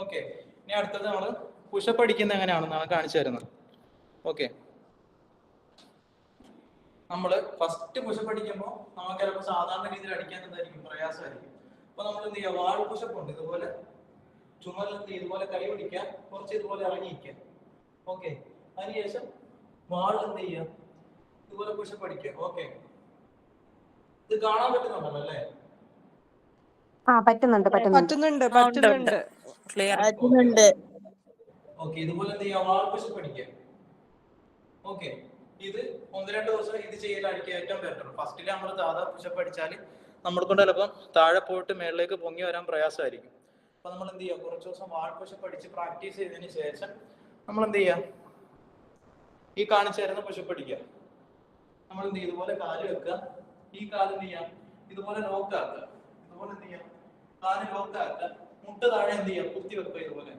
ഓക്കെ, ഇനി അടുത്തത് നമ്മൾ പുഷപ്പ് അടിക്കുന്നത് എങ്ങനെയാണെന്നാണ് കാണിച്ചു തരുന്നത്. ഓക്കെ, നമ്മൾ ഫസ്റ്റ് പുഷപ്പ് അടിക്കുമ്പോൾ നമുക്ക് ചിലപ്പോൾ സാധാരണ രീതിയിൽ അടിക്കാൻ എന്തായിരിക്കും, പ്രയാസമായിരിക്കും. അപ്പൊ നമ്മൾ എന്ത് ചെയ്യുക, വാൾ പുഷപ്പ് ഉണ്ട്. ഇതുപോലെ ചുമലിൽ ഇതുപോലെ കൈ പിടിക്കുക, കുറച്ച് ഇതുപോലെ ഇറങ്ങിയിരിക്കുക. ഓക്കെ, അതിനുശേഷം വാൾ എന്ത് ചെയ്യുക, ഇതുപോലെ പുഷപ്പ് അടിക്കുക. ഓക്കെ, ഇത് കാണാൻ പറ്റുന്നുണ്ടല്ലോ അല്ലേ? പറ്റുന്നുണ്ട്. പറ്റുന്നുണ്ട്. ഓക്കെ, ഇതുപോലെ എന്ത് ചെയ്യാം, വാൾ പുഷപ്പ് പഠിക്കുക. ഓക്കെ, ഇത് 1-2 ദിവസം ഇത് ചെയ്യലായിരിക്കും ഏറ്റവും ബെറ്റർ. ഫസ്റ്റിൽ നമ്മൾ സാധാ പുഷപ്പ് അടിച്ചാൽ നമ്മളെ കൊണ്ട് ചിലപ്പം താഴെ പോയിട്ട് മേളിലേക്ക് പൊങ്ങി വരാൻ പ്രയാസമായിരിക്കും. അപ്പൊ നമ്മൾ എന്ത് ചെയ്യുക, കുറച്ച് ദിവസം വാൾ പുഷപ്പ് അടിച്ച് പ്രാക്ടീസ് ചെയ്തതിന് ശേഷം നമ്മൾ എന്ത് ചെയ്യുക, ഈ കാണിച്ചു തരുന്ന പുഷപ്പ് അടിക്കുക. നമ്മൾ എന്ത് ചെയ്യും, ഇതുപോലെ കാല് വെക്കുക, ഈ കാല് എന്ത് ചെയ്യാം, ഇതുപോലെ ലോക്ക് ആക്കുക, ഇതുപോലെ എന്ത് ചെയ്യാം, കാല് ലോക്ക് ആക്കുക, മുട്ട് താഴെ എന്ത് ചെയ്യാം, കുത്തി വെക്കുക ഇതുപോലെ.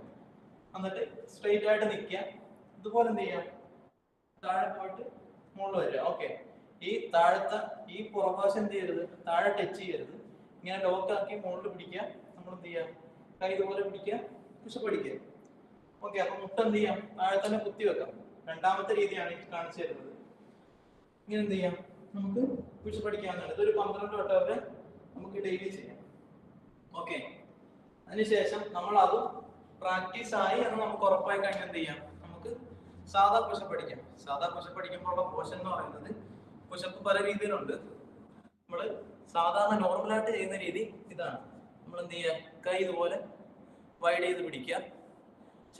എന്നിട്ട് സ്ട്രെയിറ്റ് ആയിട്ട് നിൽക്കുക, ഇതുപോലെ എന്ത് ചെയ്യാം, താഴെ പോയിട്ട് മുകളിൽ വരിക. ഓക്കെ, ഈ താഴത്തെ ഈ പുറഭാഷം എന്ത് ചെയ്യരുത്, താഴെ ടച്ച് ചെയ്യരുത്. ഇങ്ങനെ ലോക്ക് ആക്കി മുകളിൽ പിടിക്കുക. നമ്മൾ എന്ത് ചെയ്യാം, കൈ ഇതുപോലെ പിടിക്കുക, പുഷപ്പ് അടിക്കുക. ഓക്കെ, അപ്പൊ മുട്ട എന്ത് ചെയ്യാം, താഴെ തന്നെ കുത്തി വെക്കാം. രണ്ടാമത്തെ രീതിയാണ് ഈ കാണിച്ചു തരുന്നത്. ഇങ്ങനെ എന്ത് ചെയ്യാം, നമുക്ക് പുഷപ്പ് അടിക്കാവുന്നതാണ്. ഇതൊരു 12 വട്ടം വരെ നമുക്ക് ഡെയിലി ചെയ്യാം. ഓക്കെ, അതിനുശേഷം നമ്മൾ അത് പ്രാക്ടീസ് ആയി എന്ന് നമുക്ക് ഉറപ്പായി കഴിഞ്ഞാൽ എന്ത് ചെയ്യാം, നമുക്ക് സാധാ പുഷപ്പ് അടിക്കാം. സാധാ പുഷപ്പ് അടിക്കുമ്പോഴുള്ള പോഷൻ എന്ന് പറയുന്നത്, പുഷപ്പ് പല രീതിയിലുണ്ട്. നമ്മൾ സാധാരണ നോർമലായിട്ട് ചെയ്യുന്ന രീതി ഇതാണ്. നമ്മൾ എന്ത് ചെയ്യുക, കൈ ഇതുപോലെ വൈഡ് ചെയ്ത് പിടിക്കുക.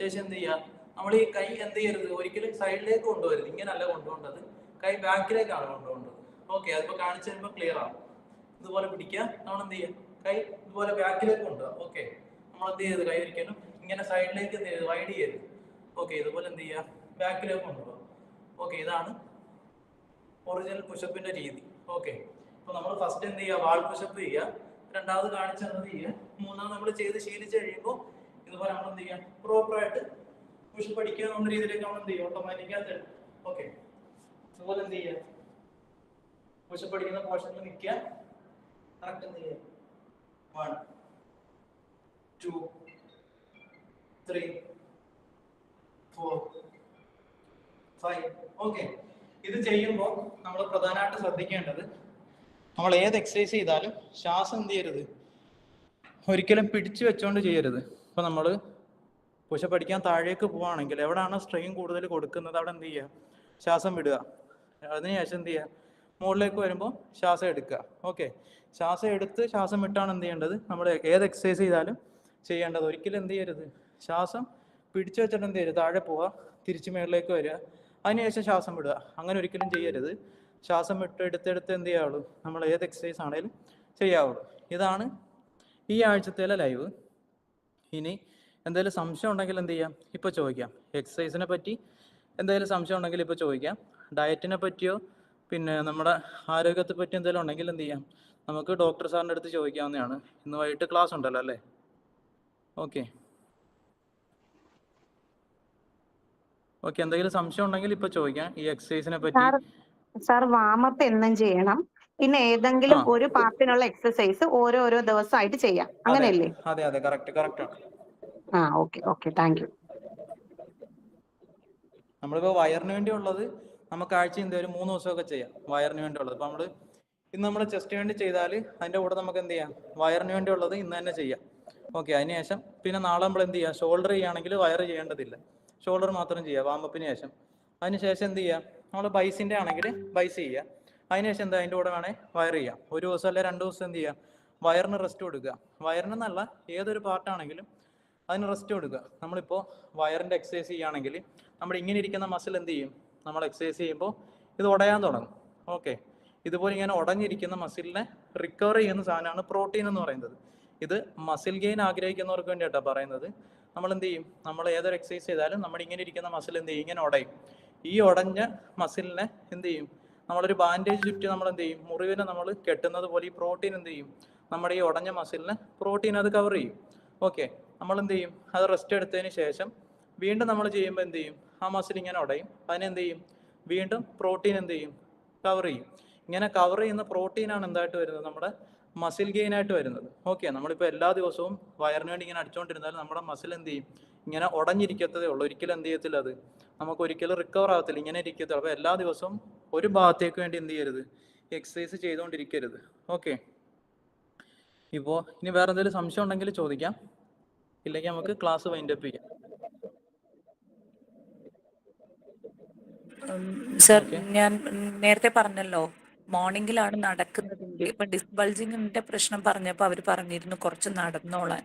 ശേഷം എന്ത് ചെയ്യുക, നമ്മൾ ഈ കൈ എന്ത് ചെയ്യരുത്, ഒരിക്കലും സൈഡിലേക്ക് കൊണ്ടുവരുത്. ഇങ്ങനല്ല കൊണ്ടുപോകേണ്ടത്, കൈ ബാക്കിലേക്കാണ് കൊണ്ടുപോകേണ്ടത്. ഓക്കെ, അതിപ്പോൾ കാണിച്ചു തരുമ്പോൾ ക്ലിയർ ആണ്. ഇതുപോലെ പിടിക്കുക, നമ്മൾ എന്ത് ചെയ്യുക, കൈ ഇതുപോലെ ബാക്കിലേക്ക് കൊണ്ടുപോകുക. ഓക്കെ, നമ്മൾ എന്ത് ചെയ്ത്, കൈ ഒരിക്കലും ഇങ്ങനെ സൈഡിലേക്ക് എന്ത് ചെയ്ത് വൈഡ് ചെയ്യരുത്. ഓക്കെ, ഇതുപോലെ എന്ത് ചെയ്യുക, ബാക്കിലേക്ക് കൊണ്ടുപോകുക. ഓക്കെ, ഇതാണ് ഒറിജിനൽ പുഷപ്പിന്റെ രീതി. ഓക്കെ, അപ്പൊ നമ്മൾ ഫസ്റ്റ് എന്ത് ചെയ്യുക, വാൾ പുഷപ്പ് ചെയ്യുക, രണ്ടാമത് കാണിച്ചു തന്നത് ചെയ്യുക, മൂന്നാമത് നമ്മൾ ചെയ്ത് ശീലിച്ച് കഴിയുമ്പോൾ ഇതുപോലെ നമ്മൾ എന്ത് ചെയ്യുക, പ്രോപ്പറായിട്ട് പുഷപ്പ് അടിക്കുക എന്നുള്ള രീതിയിലേക്ക് നമ്മൾ എന്ത് ചെയ്യുക, ഓട്ടോമാറ്റിക്കായിട്ട്. ഓക്കെ, അതുപോലെ എന്ത് ചെയ്യുക, പുഷപ്പ് അടിക്കുന്ന പോർഷനിൽ നിൽക്കുക, കറക്റ്റ് എന്ത് ചെയ്യുക, 1 2 3 4 5. ഓക്കെ, ഇത് ചെയ്യുമ്പോൾ നമ്മൾ പ്രധാനമായിട്ട് ശ്രദ്ധിക്കേണ്ടത്, നമ്മൾ ഏത് എക്സസൈസ് ചെയ്താലും ശ്വാസം എന്ത് ചെയ്യരുത്, ഒരിക്കലും പിടിച്ചു വെച്ചോണ്ട് ചെയ്യരുത്. ഇപ്പൊ നമ്മൾ പുഷപ്പ് അടിക്കാൻ താഴേക്ക് പോവുകയാണെങ്കിൽ എവിടെയാണ് സ്ട്രെയിൻ കൂടുതൽ കൊടുക്കുന്നത് അവിടെ എന്ത് ചെയ്യുക, ശ്വാസം വിടുക. അതിനുശേഷം എന്ത് ചെയ്യുക, മുകളിലേക്ക് വരുമ്പോൾ ശ്വാസം എടുക്കുക. ഓക്കെ, ശ്വാസം എടുത്ത് ശ്വാസം വിട്ടാണ് എന്ത് ചെയ്യേണ്ടത്, നമ്മൾ ഏത് എക്സസൈസ് ചെയ്താലും ചെയ്യേണ്ടത്. ഒരിക്കലും എന്ത് ചെയ്യരുത്, ശ്വാസം പിടിച്ചു വെച്ചിട്ട് എന്ത് ചെയ്യരുത്, താഴെ പോവുക, തിരിച്ച് മുകളിലേക്ക് വരിക, അതിനുശേഷം ശ്വാസം വിടുക. അങ്ങനെ ഒരിക്കലും ചെയ്യരുത്. ശ്വാസം വിട്ട് എടുത്തെടുത്ത് എന്ത് ചെയ്യാവുള്ളൂ, നമ്മൾ ഏത് എക്സസൈസ് ആണെങ്കിലും ചെയ്യാവുള്ളൂ. ഇതാണ് ഈ ആഴ്ചത്തേലെ ലൈവ്. ഇനി എന്തെങ്കിലും സംശയം ഉണ്ടെങ്കിൽ എന്ത് ചെയ്യാം, ഇപ്പോൾ ചോദിക്കാം. എക്സസൈസിനെ പറ്റി എന്തെങ്കിലും സംശയം ഉണ്ടെങ്കിൽ ഇപ്പോൾ ചോദിക്കാം. ഡയറ്റിനെ പറ്റിയോ പിന്നെ നമ്മുടെ ആരോഗ്യത്തെ പറ്റി എന്തെങ്കിലും ഉണ്ടെങ്കിൽ എന്ത് ചെയ്യാം, നമുക്ക് ഡോക്ടർ സാറിൻ്റെ അടുത്ത് ചോദിക്കാവുന്നതാണ്. ഇന്ന് വൈകിട്ട് ക്ലാസ് ഉണ്ടല്ലോ അല്ലേ? ഓക്കെ, എന്തെങ്കിലും സംശയം ഉണ്ടെങ്കിൽ ഇപ്പോൾ ചോദിക്കാം ഈ എക്സസൈസിനെ പറ്റി. സാർ വാമപ്പ് എന്നും ചെയ്യണം, പിന്നെ ഏതെങ്കിലും ഒരു പാർട്ടിനുള്ള എക്സസൈസ് ഓരോ ദിവസമായിട്ട് ചെയ്യാം, അങ്ങനെയല്ലേ? അതെ, കറക്റ്റ് ആണ്. Okay, thank you. നമ്മളിപ്പോൾ വയറിന് വേണ്ടിയുള്ളത് നമുക്ക് ആഴ്ച എന്തായാലും 3 ദിവസമൊക്കെ ചെയ്യാം, വയറിന് വേണ്ടിയുള്ളത്. അപ്പോൾ ഇന്ന് നമ്മൾ ചെസ്റ്റ് വേണ്ടി ചെയ്താൽ അതിൻ്റെ കൂടെ നമുക്ക് എന്ത് ചെയ്യാം, വയറിന് വേണ്ടിയുള്ളത് ഇന്ന് തന്നെ ചെയ്യാം. ഓക്കെ, അതിനുശേഷം പിന്നെ നാളെ നമ്മൾ എന്ത് ചെയ്യാം, ഷോൾഡർ ചെയ്യുകയാണെങ്കിൽ വയറ് ചെയ്യേണ്ടതില്ല, ഷോൾഡർ മാത്രം ചെയ്യുക വാമപ്പിന് ശേഷം. അതിനുശേഷം എന്ത് ചെയ്യുക, നമ്മൾ ബൈസിൻ്റെ ആണെങ്കിൽ ബൈസ് ചെയ്യുക. അതിനുശേഷം എന്താ, അതിൻ്റെ കൂടെ വേണേൽ വയർ ചെയ്യാം. 1 ദിവസം അല്ലെങ്കിൽ 2 ദിവസം എന്ത് ചെയ്യുക, വയറിന് റെസ്റ്റ് കൊടുക്കുക. വയറിനെന്നല്ല, ഏതൊരു പാർട്ടാണെങ്കിലും അതിന് റെസ്റ്റ് കൊടുക്കുക. നമ്മളിപ്പോൾ വയറിൻ്റെ എക്സസൈസ് ചെയ്യുകയാണെങ്കിൽ നമ്മൾ ഇങ്ങനെ ഇരിക്കുന്ന മസിൽ എന്ത് ചെയ്യും, നമ്മൾ എക്സസൈസ് ചെയ്യുമ്പോൾ ഇത് ഉടയാൻ തുടങ്ങും. ഓക്കെ, ഇതുപോലെ ഇങ്ങനെ ഉടഞ്ഞിരിക്കുന്ന മസിലിനെ റിക്കവർ ചെയ്യുന്ന സാധനമാണ് പ്രോട്ടീൻ എന്ന് പറയുന്നത്. ഇത് മസിൽ ഗെയിൻ ആഗ്രഹിക്കുന്നവർക്ക് വേണ്ടിയിട്ടാണ് പറയുന്നത്. നമ്മൾ എന്ത് ചെയ്യും, നമ്മൾ ഏതൊരു എക്സസൈസ് ചെയ്താലും നമ്മൾ ഇങ്ങനെ ഇരിക്കുന്ന മസിൽ എന്ത് ചെയ്യും, ഇങ്ങനെ ഉടയും. ഈ ഉടഞ്ഞ മസിലിനെ എന്ത് ചെയ്യും, നമ്മളൊരു ബാൻഡേജ് ചുറ്റി നമ്മൾ എന്ത് ചെയ്യും, മുറിവിനെ നമ്മൾ കെട്ടുന്നത് പോലെ ഈ പ്രോട്ടീൻ എന്ത് ചെയ്യും, നമ്മുടെ ഈ ഉടഞ്ഞ മസിലിനെ പ്രോട്ടീൻ അത് കവർ ചെയ്യും. ഓക്കെ, നമ്മൾ എന്ത് ചെയ്യും, അത് റെസ്റ്റ് എടുത്തതിന് ശേഷം വീണ്ടും നമ്മൾ ചെയ്യുമ്പോൾ എന്ത് ചെയ്യും, ആ മസിൽ ഇങ്ങനെ ഉടയും. അതിനെന്ത് ചെയ്യും, വീണ്ടും പ്രോട്ടീൻ എന്ത് ചെയ്യും, കവർ ചെയ്യും. ഇങ്ങനെ കവർ ചെയ്യുന്ന പ്രോട്ടീനാണ് എന്തായിട്ട് വരുന്നത്, നമ്മുടെ മസിൽ ഗെയിൻ ആയിട്ട് വരുന്നത്. ഓക്കെ, നമ്മളിപ്പോൾ എല്ലാ ദിവസവും വയറിന് വേണ്ടി ഇങ്ങനെ അടിച്ചുകൊണ്ടിരുന്നാൽ നമ്മുടെ മസിൽ എന്ത് ചെയ്യും, ഇങ്ങനെ ഉടഞ്ഞിരിക്കത്തതേ ഉള്ളൂ. ഒരിക്കലും എന്ത് ചെയ്യത്തില്ല, അത് നമുക്ക് ഒരിക്കലും റിക്കവർ ആകത്തില്ല, ഇങ്ങനെ ഇരിക്കത്തില്ല. അപ്പോൾ എല്ലാ ദിവസവും ഒരു ഭാഗത്തേക്ക് വേണ്ടി എന്ത് ചെയ്യരുത്, എക്സസൈസ് ചെയ്തുകൊണ്ടിരിക്കരുത്. ഓക്കെ, ഇപ്പോൾ ഇനി വേറെ എന്തെങ്കിലും സംശയം ഉണ്ടെങ്കിൽ ചോദിക്കാം, ഇല്ലെങ്കിൽ നമുക്ക് ക്ലാസ് വൈൻഡപ്പ് ചെയ്യാം. സർ, ഞാൻ നേരത്തെ പറഞ്ഞല്ലോ മോർണിംഗിലാണ് നടക്കുന്നത്. ഇപ്പൊ ഡിസ്ബൾജിങ്ങിന്റെ പ്രശ്നം പറഞ്ഞപ്പോൾ അവർ പറഞ്ഞിരുന്നു കുറച്ച് നടന്നോളാൻ.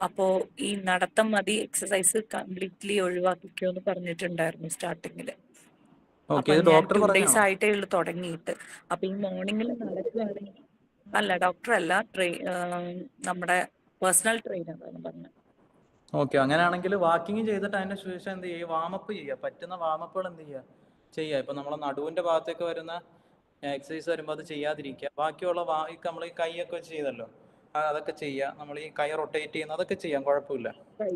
അപ്പോ ഈ നടത്തം മതി, എക്സസൈസ് കംപ്ലീറ്റ്ലി ഒഴിവാക്കിക്കോ എന്ന് പറഞ്ഞിട്ടുണ്ടായിരുന്നു സ്റ്റാർട്ടിങ്ങില്. അപ്പൊ ഞാൻ ഡോക്ടർ 2 days പറഞ്ഞാണോ? ആയിട്ടേ ഉള്ളൂ തുടങ്ങിയിട്ട്. അപ്പൊ ഈ മോർണിംഗിൽ നടക്കുകയാണെങ്കിൽ, അല്ല ഡോക്ടർ അല്ല, നമ്മുടെ പേഴ്സണൽ ട്രെയിനറാണ് പറഞ്ഞത്. ഓക്കെ, അങ്ങനെയാണെങ്കിൽ വാക്കിംഗ് ചെയ്തിട്ട് അതിന് ശേഷം എന്ത് ചെയ്യുക, വാമപ്പ് ചെയ്യുക. പറ്റുന്ന വാമപ്പുകൾ എന്ത് ചെയ്യുക. ഇപ്പൊ നമ്മളെ നടുവിന്റെ ഭാഗത്തേക്ക് വരുന്ന എക്സസൈസ് വരുമ്പോൾ അത് ചെയ്യാതിരിക്കുക. ബാക്കിയുള്ള നമ്മൾ ഈ കൈയൊക്കെ വെച്ച് ചെയ്തല്ലോ, അതൊക്കെ ചെയ്യുക. നമ്മൾ ഈ കൈ റൊട്ടേറ്റ് ചെയ്യുന്ന അതൊക്കെ ചെയ്യാം, കുഴപ്പമില്ല.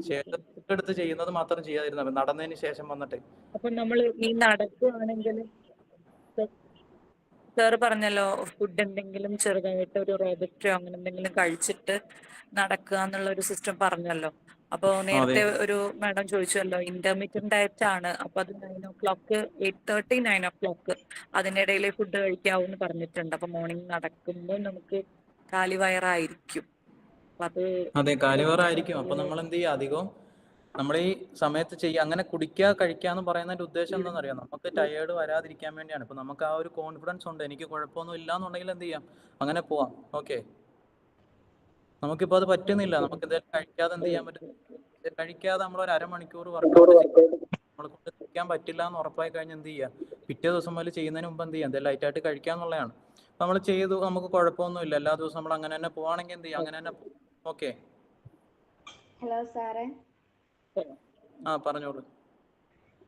ശേഷം എടുത്ത് ചെയ്യുന്നത് മാത്രം ചെയ്യാതിരുന്നാൽ മതി, നടന്നതിന് ശേഷം വന്നിട്ട്. അപ്പൊ നമ്മൾ ഈ നടക്കുകയാണെങ്കിൽ സാറ് പറഞ്ഞല്ലോ, ഫുഡ് എന്തെങ്കിലും ചെറുതായിട്ട് ഒരു റോബസ്റ്റോ അങ്ങനെ എന്തെങ്കിലും കഴിച്ചിട്ട് നടക്കുക എന്നുള്ള ഒരു സിസ്റ്റം പറഞ്ഞല്ലോ. അപ്പൊ നേരത്തെ ഒരു മാഡം ചോദിച്ചല്ലോ, ഇന്റർമീഡിയറ്റ് ഡയറ്റ് ആണ്, അപ്പൊ അത് 9 o'clock 8:30 9 o'clock അതിനിടയിൽ ഫുഡ് കഴിക്കാവൂന്ന് പറഞ്ഞിട്ടുണ്ട്. അപ്പൊ മോർണിംഗ് നടക്കുമ്പോൾ നമുക്ക് കാലിവയറായിരിക്കും. അതെ, കാലിവയറായിരിക്കും. അപ്പൊ നമ്മൾ എന്ത് ചെയ്യുക, അധികം നമ്മൾ ഈ സമയത്ത് ചെയ്യുക. അങ്ങനെ കുടിക്കുക കഴിക്കുക എന്ന് പറയുന്നതിന്റെ ഉദ്ദേശം എന്താണെന്ന് അറിയാം, നമുക്ക് ടയേർഡ് വരാതിരിക്കാൻ വേണ്ടിയാണ്. ഇപ്പൊ നമുക്ക് ആ ഒരു കോൺഫിഡൻസ് ഉണ്ട്, എനിക്ക് കുഴപ്പമൊന്നും ഇല്ല എന്നുണ്ടെങ്കിൽ എന്ത് ചെയ്യാം, അങ്ങനെ പോവാം. ഓക്കെ, നമുക്കിപ്പോ അത് പറ്റുന്നില്ല, നമുക്ക് എന്തെങ്കിലും കഴിക്കാതെ എന്ത് ചെയ്യാൻ പറ്റും, കഴിക്കാതെ നമ്മൾ ഒരു അരമണിക്കൂർ വർക്കൗട്ട് ചെയ്യും, നമ്മളെ കൊണ്ട് നിൽക്കാൻ പറ്റില്ല എന്ന് ഉറപ്പായി കഴിഞ്ഞാൽ എന്ത് ചെയ്യുക, പിറ്റേ ദിവസം മുതൽ ചെയ്യുന്നതിന് മുമ്പ് എന്ത് ചെയ്യാം, എന്തെങ്കിലും ലൈറ്റായിട്ട് കഴിക്കുക എന്നുള്ളതാണ്. നമ്മൾ ചെയ്തു, നമുക്ക് കുഴപ്പമൊന്നുമില്ല, എല്ലാ ദിവസവും നമ്മൾ അങ്ങനെ തന്നെ പോവാണെങ്കിൽ എന്ത് ചെയ്യാം, അങ്ങനെ തന്നെ. ഓക്കെ. ഹലോ സാറേ, പറഞ്ഞോളൂ.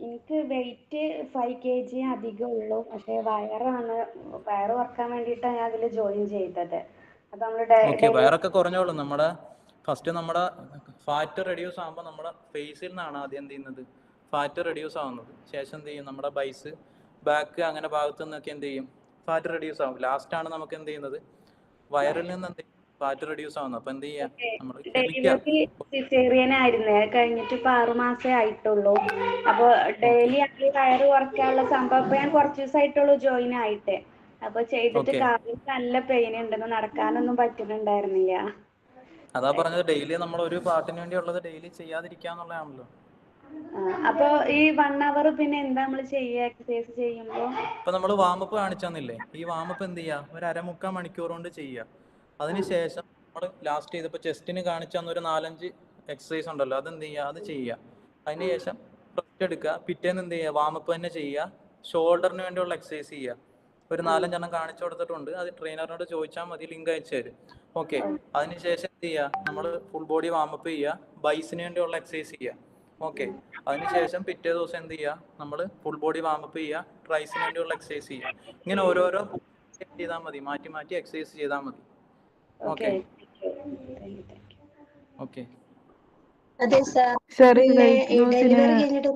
എനിക്ക് വെയിറ്റ് 5 kg അധികം ഉള്ളൂ, പക്ഷെ വയറ് കുറക്കാൻ വേണ്ടിയിട്ടാണ് ഞാൻ അതിൽ ജോയിൻ ചെയ്തത്. അപ്പൊ നമ്മള് വയറൊക്കെ കുറഞ്ഞോളൂ. ഫസ്റ്റ് നമ്മുടെ ഫാറ്റ് റെഡ്യൂസ് ആകുമ്പോൾ നമ്മുടെ ഫേസിൽ നിന്നാണ് ആദ്യം എന്ത് ചെയ്യുന്നത്, ഫാറ്റ് റെഡ്യൂസ് ആവുന്നത്. ശേഷം എന്ത് ചെയ്യും, നമ്മുടെ ബൈസ്, ബാക്ക് അങ്ങനെ ഭാഗത്തു നിന്നൊക്കെ എന്ത് ചെയ്യും, ഫാറ്റ് റെഡ്യൂസ് ആവും. ലാസ്റ്റാണ് നമുക്ക് എന്ത് ചെയ്യുന്നത്, വയറിൽ നിന്ന് എന്ത് ചെയ്യും, ഫാറ്റ് റെഡ്യൂസ് ആവുന്നത്. അപ്പൊ എന്ത് ചെയ്യാം, നമ്മൾ ഡെലിവറി സിസേറിയൻ ആയിരുന്നേ, കഴിഞ്ഞിട്ട് ഇപ്പൊ 6 മാസേ ആയിട്ടുള്ളൂ. അപ്പൊ ഡെയിലി അതിൽ വയറ് കുറയ്ക്കാനുള്ള സംഭവം ഇപ്പൊ ഞാൻ കുറച്ച് ദിവസമായിട്ടുള്ളൂ ജോയിൻ ആയിട്ട്. അപ്പൊ ചെയ്തിട്ട് കാലിൽ നല്ല പെയിൻ ഉണ്ടെന്ന്, നടക്കാനൊന്നും പറ്റുന്നുണ്ടായിരുന്നില്ല. അതാ പറഞ്ഞത്, ഡെയിലി നമ്മൾ ഒരു പാർട്ടിന് വേണ്ടിയുള്ളത് ഡെയിലി ചെയ്യാതിരിക്കാന്നുള്ളതാണല്ലോ. അപ്പൊ ഈ 1 hour പിന്നെ എന്താ നമ്മൾ ചെയ്യുക എക്സസൈസ് ചെയ്യുമ്പോ? ഇപ്പൊ നമ്മൾ വാമപ്പ് കാണിച്ചെന്നില്ലേ, ഈ വാമപ്പ് എന്ത് ചെയ്യുക, ഒരു 1/4 മണിക്കൂർ കൊണ്ട് ചെയ്യുക. അതിനുശേഷം നമ്മൾ ലാസ്റ്റ് ചെയ്തപ്പോൾ ചെസ്റ്റിന് കാണിച്ചെന്ന് ഒരു 4-5 എക്സസൈസ് ഉണ്ടല്ലോ, അതെന്ത് ചെയ്യുക, അത് ചെയ്യുക. അതിനുശേഷം റെസ്റ്റ് എടുക്കുക. പിറ്റേന്ന് എന്ത് ചെയ്യുക, വാമപ്പ് തന്നെ ചെയ്യുക. ഷോൾഡറിന് വേണ്ടിയുള്ള എക്സസൈസ് ചെയ്യുക. ഒരു 4-5 എണ്ണം കാണിച്ചു കൊടുത്തിട്ടുണ്ട്, അത് ട്രെയിനറിനോട് ചോദിച്ചാൽ മതി, ലിങ്ക് അയച്ചു തരും. ഓക്കെ, അതിനുശേഷം എന്ത് ചെയ്യുക, നമ്മൾ ഫുൾ ബോഡി വാമപ്പ് ചെയ്യുക, ബൈസിന് വേണ്ടിയുള്ള എക്സസൈസ് ചെയ്യുക. ഓക്കെ, അതിനുശേഷം പിറ്റേ ദിവസം എന്ത് ചെയ്യുക, നമ്മൾ ഫുൾ ബോഡി വാമപ്പ് ചെയ്യുക, ട്രൈസിന് വേണ്ടിയുള്ള എക്സസൈസ് ചെയ്യുക. ഇങ്ങനെ ഓരോരോ ചെയ്താൽ മതി, മാറ്റി മാറ്റി എക്സസൈസ് ചെയ്താൽ മതി. Okay okay. അതെ സാർ, പിന്നെ ഡെലിവറി കഴിഞ്ഞിട്ട്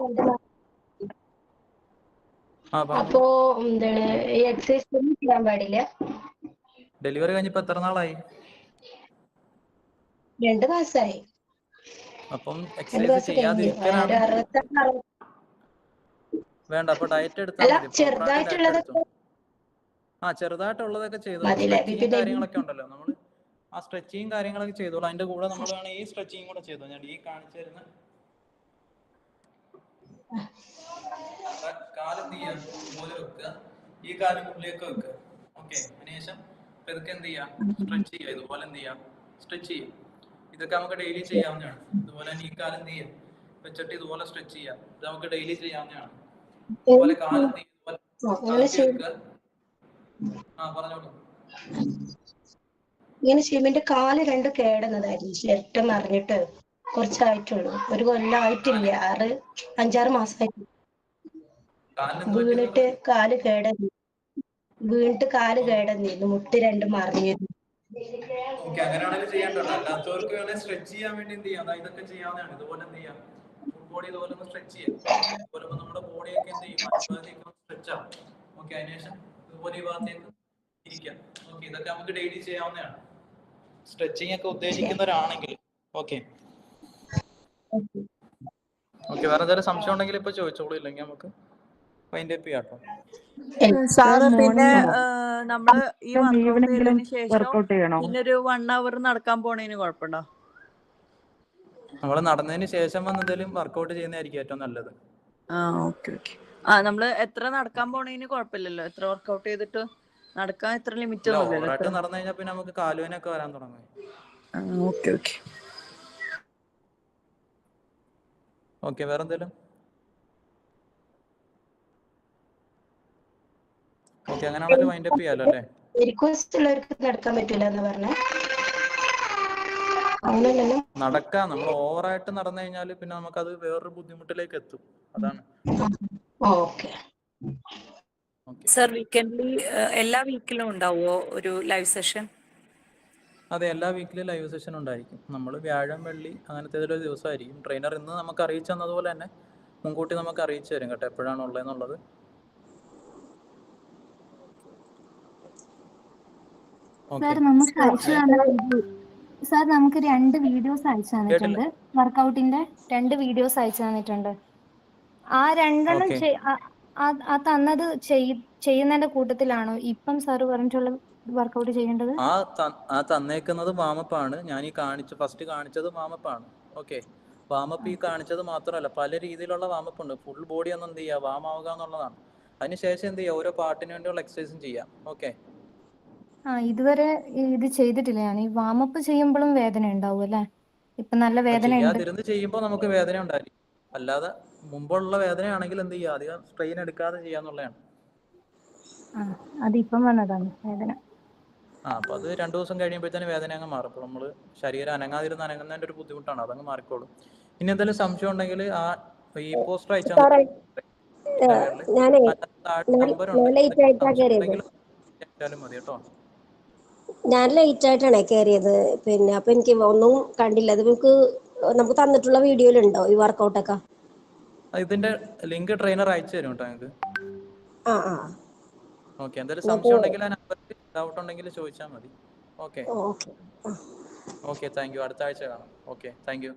അപ്പോ എന്താണ് ഈ എക്സസൈസ് ഒന്നും ചെയ്യാൻ പാടില്ല? ഡെലിവറി കഴിഞ്ഞിപ്പോ എത്ര നാളായി? 2 മാസമായി. അപ്പം എക്സസൈസ് ചെയ്യാതിരിക്കലാണ് വേണ്ട. അപ്പൊ ഡയറ്റ് എടുത്താൽ മതി, ചെറുതായിട്ടുള്ളതൊക്കെ ചെറുതായിട്ടുള്ളതൊക്കെ ചെയ്തോളൂ. സ്ട്രെച്ചിങ് കാര്യങ്ങളൊക്കെ ഉണ്ടല്ലോ, നമ്മൾ ആ സ്ട്രെച്ചിങ് കാര്യങ്ങളൊക്കെ ചെയ്തോളൂ. അതിന്റെ കൂടെ നമ്മൾ വേണം ഈ സ്ട്രെച്ചിങ് കൂടെ ചെയ്തോ. ഞാൻ ഈ കാണിച്ചു തരുന്ന കാലെന്ത് ചെയ്യുക, ഇതുപോലെ വെക്കുക, ഈ കാലും ഉള്ളിലേക്ക് വെക്കുക. ഓക്കെ, അതിനുശേഷം ഇതൊക്കെ എന്ത് ചെയ്യാം, സ്ട്രെച്ച് ചെയ്യുക. ഇതുപോലെ എന്ത് ചെയ്യാം, സ്ട്രെച്ച് ചെയ്യും. ഇതൊക്കെ നമുക്ക് ഡെയിലി ചെയ്യാവുന്നതാണ്. ഇതുപോലെ തന്നെ ഈ കാലം എന്ത് ചെയ്യാം, വെച്ചിട്ട് ഇതുപോലെ സ്ട്രെച്ച് ചെയ്യാം. ഇത് നമുക്ക് ഡെയിലി ചെയ്യാവുന്നതാണ്. ഇതുപോലെ കാലം പറഞ്ഞോളൂ. ഇങ്ങനെ ചെയ്യുമ്പോൾ കാല് 2 കേടുന്നതായിരുന്നു. ലെഫ്റ്റ് മറിഞ്ഞിട്ട് കുറച്ചായിട്ടുള്ളൂ, 1 കൊല്ലം ആയിട്ടില്ല, 5-6 മാസമായിട്ട്. വീണിട്ട് കാല് കേടന്നിരുന്നു, മുട്ട് 2 മറിഞ്ഞിരുന്നു. അങ്ങനെയാണെങ്കിൽ ചെയ്യേണ്ടത്. അല്ലാത്തവർക്ക് വേണേൽ സ്ട്രെച്ച് ചെയ്യാൻ വേണ്ടി എന്ത് ചെയ്യാം, ഇതൊക്കെ ചെയ്യാവുന്നതാണ്. ഇതുപോലെ എന്ത് ചെയ്യാം, ഫുൾ ബോഡി ഇതുപോലെ ഒന്ന് സ്ട്രെച്ച് ചെയ്യാം. അതുപോലെ നമ്മുടെ ബോഡിയൊക്കെ എന്ത് ചെയ്യും, സ്ട്രെച്ച് ആവും. ഓക്കെ, അതിനുശേഷം ഇതുപോലെ ഈ ഭാഗത്തേക്ക് ഇരിക്കാം. ഓക്കെ, ഇതൊക്കെ നമുക്ക് ഡെയിലി ചെയ്യാവുന്നതാണ്, സ്ട്രെച്ചിങ് ഒക്കെ ഉദ്ദേശിക്കുന്നവരാണെങ്കിൽ. ഓക്കെ ഓക്കെ, വേറെ എന്തെങ്കിലും സംശയം ഉണ്ടെങ്കിൽ ഇപ്പൊ ചോദിച്ചോളൂ, ഇല്ലെങ്കിൽ നമുക്ക് ഫൈൻഡ് അപ്പ് ചെയ്യാം. സാറ് പിന്നെ നമ്മള് ഈ വർക്കൗട്ട് ചെയ്തതിന് ശേഷം പിന്നെ ഒരു 1 hour നടക്കാൻ പോണേന് കുഴപ്പമുണ്ടോ? നമ്മൾ നടന്നതിന് ശേഷം വന്നതിലും വർക്കൗട്ട് ചെയ്യുന്നതായിരിക്കും ഏറ്റവും നല്ലത്. ഓക്കെ. നമ്മള് എത്ര നടക്കാൻ പോണേന് കുഴപ്പമില്ലല്ലോ, എത്ര വർക്കൗട്ട് ചെയ്തിട്ട് നടക്കാൻ എത്ര ലിമിറ്റ് ഒന്നുമില്ലല്ലോ. നടന്നു കഴിഞ്ഞാൽ പിന്നെ നമുക്ക് കാലുവേനൊക്കെ വരാൻ തുടങ്ങും. ഓക്കെ. ഓക്കെ, വേറെ എന്തെങ്കിലും? ഓക്കെ, അങ്ങനെയാണെങ്കിൽ വൈൻഡപ്പ് ചെയ്യാലോ അല്ലേ? റിക്വസ്റ്റ് ഉള്ളവർക്ക് നടക്കാൻ പറ്റില്ല എന്ന് പറഞ്ഞേ. അങ്ങനെയല്ലല്ലോ. നടക്കാം, നമ്മൾ ഓവറായിട്ട് നടന്നു കഴിഞ്ഞാൽ പിന്നെ നമുക്കത് വേറൊരു ബുദ്ധിമുട്ടിലേക്ക് എത്തും. അതാണ്. ഓക്കെ സർ, വീക്കെൻഡ്ലി എല്ലാ വീക്കിലും ഉണ്ടാവുമോ ഒരു ലൈവ് സെഷൻ? അതെ, എല്ലാ വീക്കിലും ലൈവ് സെഷൻ ഉണ്ടായിരിക്കും. നമ്മൾ വ്യാഴം വെള്ളി അങ്ങനത്തെ ഒരു ദിവസമായിരിക്കും. ട്രെയിനർ ഇന്ന് നമുക്ക് അറിയിച്ചു തന്നതുപോലെ തന്നെ മുൻകൂട്ടി നമുക്ക് അറിയിച്ചു തരും കേട്ടോ, എപ്പോഴാണ് ഉള്ളതെന്നുള്ളത്. സാർ നമുക്ക് അയച്ചു തന്ന സാർ നമുക്ക് 2 വീഡിയോസ് അയച്ചു തന്നിട്ടുണ്ട്. വർക്കൗട്ടിന്റെ 2 വീഡിയോസ് അയച്ചു തന്നിട്ടുണ്ട്. ആ 2 ആ തന്നത് ചെയ്യുന്നതിന്റെ കൂട്ടത്തിലാണോ ഇപ്പം സാറ് പറഞ്ഞിട്ടുള്ള വർക്കൗട്ട് ചെയ്യേണ്ടത്? ആ തന്നേക്കുന്നത് വാമപ്പാണ്. ഞാൻ ഈ ഫസ്റ്റ് കാണിച്ചത് വാമപ്പാണ്. ഓക്കെ, വാമപ്പ് ഈ കാണിച്ചത് മാത്രമല്ല, പല രീതിയിലുള്ള വാമപ്പ് ഉണ്ട്. ഫുൾ ബോഡി ഒന്നും എന്ത് ചെയ്യുക, വാമാവുക എന്നുള്ളതാണ്. അതിനുശേഷം എന്ത് ചെയ്യുക, ഓരോ പാർട്ടിന് വേണ്ടിയുള്ള എക്സസൈസും ചെയ്യാം. ഓക്കെ, ഇതുവരെ ഇത് ചെയ്തിട്ടില്ല ഞാൻ. ഈ വാമപ്പ് ചെയ്യുമ്പോഴും വേദന ഉണ്ടാവും അല്ലേ? ഇപ്പൊ നല്ല വേദന ഉണ്ട്. ചെയ്യാതിരുന്ന് ചെയ്യുമ്പോൾ നമുക്ക് വേദന ഉണ്ടായിരിക്കും. അല്ലാതെ മുമ്പുള്ള വേദനയാണെങ്കിൽ എന്ത് ചെയ്യുക, അധികം സ്ട്രെയിൻ എടുക്കാതെ ചെയ്യാന്നുള്ളതാണ്. അതിപ്പം വന്നതാണ് വേദന. അപ്പൊ അത് 2 ദിവസം കഴിയുമ്പോഴത്തേന് വേദന അങ്ങ് മാറും. അപ്പോൾ നമ്മൾ ശരീരം അനങ്ങുന്നതിന്റെ ഒരു ബുദ്ധിമുട്ടാണ്, അതങ്ങ് മാറിക്കോളും. ഇനി എന്തെങ്കിലും സംശയം ഉണ്ടെങ്കിൽ ഈ പോസ്റ്റർ അയച്ചാൽ മതി കേട്ടോ. ഞാൻ ലേറ്റ് ആയിട്ടാണ് കയറിയത്. പിന്നെ അപ്പൊ എനിക്ക് ഒന്നും കണ്ടില്ല. അത് നമുക്ക് തന്നിട്ടുള്ള വീഡിയോയിലുണ്ടോ ഈ വർക്കൗട്ടൊക്കെ? ഇതിന്റെ ലിങ്ക് ട്രെയിനർ അയച്ചു തരും കേട്ടോ ഞങ്ങൾക്ക്. ഓക്കെ, എന്തെങ്കിലും സംശയം ഉണ്ടെങ്കിൽ ആ നമ്പറിൽ ഡൗട്ട് ഉണ്ടെങ്കിൽ ചോദിച്ചാൽ മതി. Okay okay, thank you. അടുത്ത ആഴ്ച കാണാം. Okay, thank you.